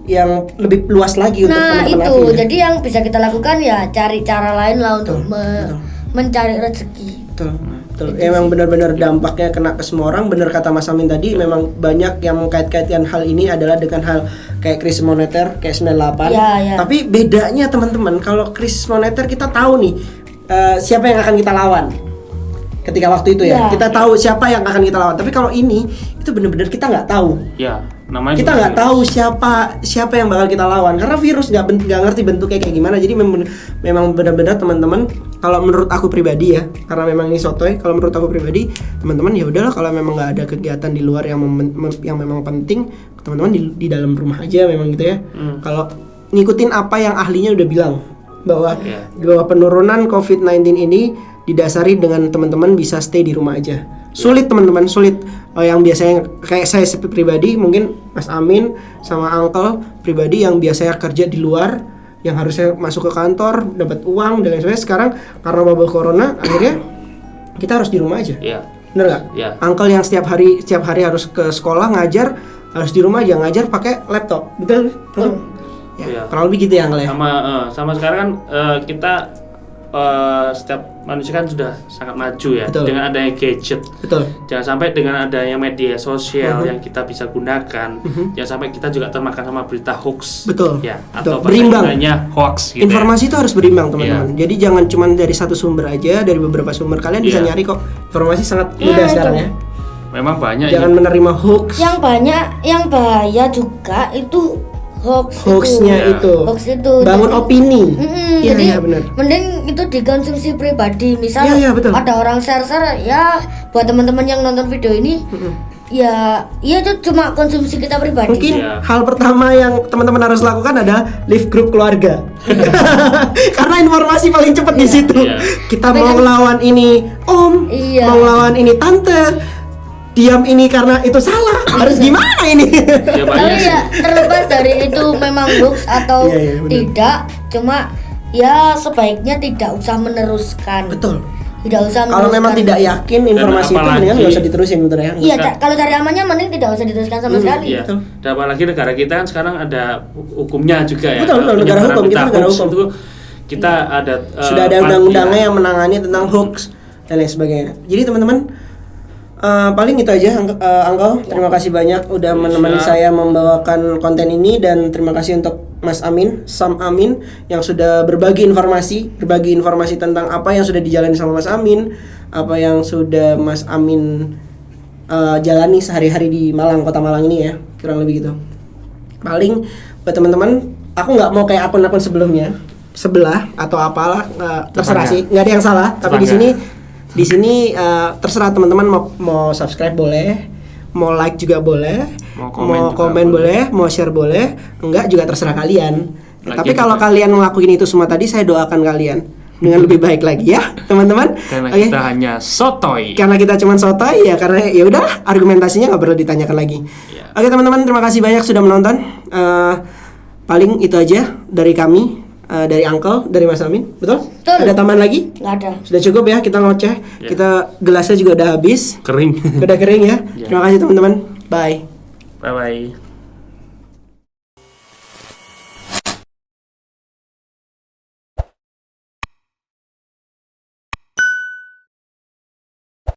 yang lebih luas lagi untuk Nah teman-teman itu, napi ya. jadi yang bisa kita lakukan ya cari cara lain lah untuk Betul. mencari rezeki. Betul. Betul. Emang benar-benar dampaknya kena ke semua orang. Benar kata Mas Amin tadi, memang banyak yang mengkait-kaitkan hal ini adalah dengan hal kayak krisis moneter kayak 98. Iya, iya. Tapi bedanya teman-teman, kalau krisis moneter kita tahu nih siapa yang akan kita lawan. Ketika waktu itu ya, Iya. kita tahu siapa yang akan kita lawan. Tapi kalau ini itu benar-benar kita nggak tahu. Ya, namanya Kita juga nggak virus. tahu siapa yang bakal kita lawan karena virus nggak ngerti bentuknya kayak gimana. Jadi memang benar-benar teman-teman, kalau menurut aku pribadi ya, karena memang ini sotoy, kalau menurut aku pribadi teman-teman ya udahlah, kalau memang nggak ada kegiatan di luar yang memang penting, teman-teman di dalam rumah aja memang gitu ya. Kalau ngikutin apa yang ahlinya udah bilang bahwa Iya. bahwa penurunan COVID-19 ini didasari dengan teman-teman bisa stay di rumah aja. Sulit teman-teman, sulit. Yang biasanya kayak saya pribadi, mungkin Mas Amin sama Uncle pribadi yang biasanya kerja di luar, yang harusnya masuk ke kantor dapat uang dan lain sebagainya, sekarang karena wabah corona akhirnya kita harus di rumah aja. Iya. Bener nggak? Iya. Uncle yang setiap hari harus ke sekolah ngajar, harus di rumah aja ngajar pakai laptop, betul? Ya, Iya. kurang lebih gitu ya Uncle ya. Sama sekarang kan kita setiap manusia kan sudah sangat maju ya. Betul. Dengan adanya gadget. Betul. Jangan sampai dengan adanya media sosial yang kita bisa gunakan, jangan sampai kita juga termakan sama berita hoax. Betul. Ya, Betul. atau Berimbang. hoax gitu. Informasi itu harus berimbang teman-teman. Jadi jangan cuma dari satu sumber aja, dari beberapa sumber kalian bisa Iya. nyari kok. Informasi sangat Iya, mudah itu. sekarang ya. Memang banyak Jangan menerima hoax. Yang banyak, yang bahaya juga itu Hoaxnya itu. Hoax itu. Bangun Jadi- opini. Iya, jadi iya benar. mending itu dikonsumsi pribadi. Misal Iya, iya, betul. ada orang share ya buat teman-teman yang nonton video ini, ya itu cuma konsumsi kita pribadi. Mungkin Iya. hal pertama yang teman-teman harus lakukan adalah leave grup keluarga. Karena informasi paling cepat di situ. Iya. Kita Tapi mau kan- ngelawan ini om, Iya. mau ngelawan ini tante. Diam ini karena itu salah. Harus gimana ini? Ya banyak Tapi sih. ya terlepas dari itu memang hoax atau Iya, iya, benar. tidak, cuma ya sebaiknya tidak usah meneruskan. Betul. Tidak usah Kalau memang meneruskan. tidak yakin informasi itu, apalagi- mendingan nggak usah diterusin, betul ya? Iya, kalau cari amannya mending tidak usah diteruskan sama sekali. Iya. Dan apalagi negara kita kan sekarang ada hukumnya juga ya. Betul, betul, negara Penyebaran hukum, kita berita negara hoax hukum. itu kita ada Sudah ada undang-undangnya yang menangani tentang hoax dan lain sebagainya. Jadi teman-teman, paling itu aja, Uncle. Terima kasih banyak udah menemani Siap. saya membawakan konten ini, dan terima kasih untuk Mas Amin, Sam Amin, yang sudah berbagi informasi tentang apa yang sudah dijalani sama Mas Amin, apa yang sudah Mas Amin jalani sehari-hari di Malang, kota Malang ini ya, kurang lebih gitu. Paling buat teman-teman, aku nggak mau kayak akun-akun sebelumnya, sebelah atau apalah, terserah sih, nggak ada yang salah. Tapi di sini terserah teman-teman mau subscribe boleh, mau like juga boleh, Mau mau komen juga komen boleh, mau share boleh, enggak juga terserah kalian. Lagi Tapi kalau juga. kalian ngelakuin itu semua tadi, saya doakan kalian dengan lebih baik lagi ya, teman-teman. Karena Oke. kita hanya sotoy. Karena kita cuma sotoy ya, karena ya udah argumentasinya nggak perlu ditanyakan lagi. Iya. Oke teman-teman, terima kasih banyak sudah menonton. Paling itu aja dari kami, dari Uncle, dari Mas Amin, betul? Betul. Ada tambahan lagi? Nggak ada. Sudah cukup ya, kita ngoceh. Ya. Kita gelasnya juga udah habis, Kering. udah kering ya. Ya. Terima kasih teman-teman. Bye. Bye bye.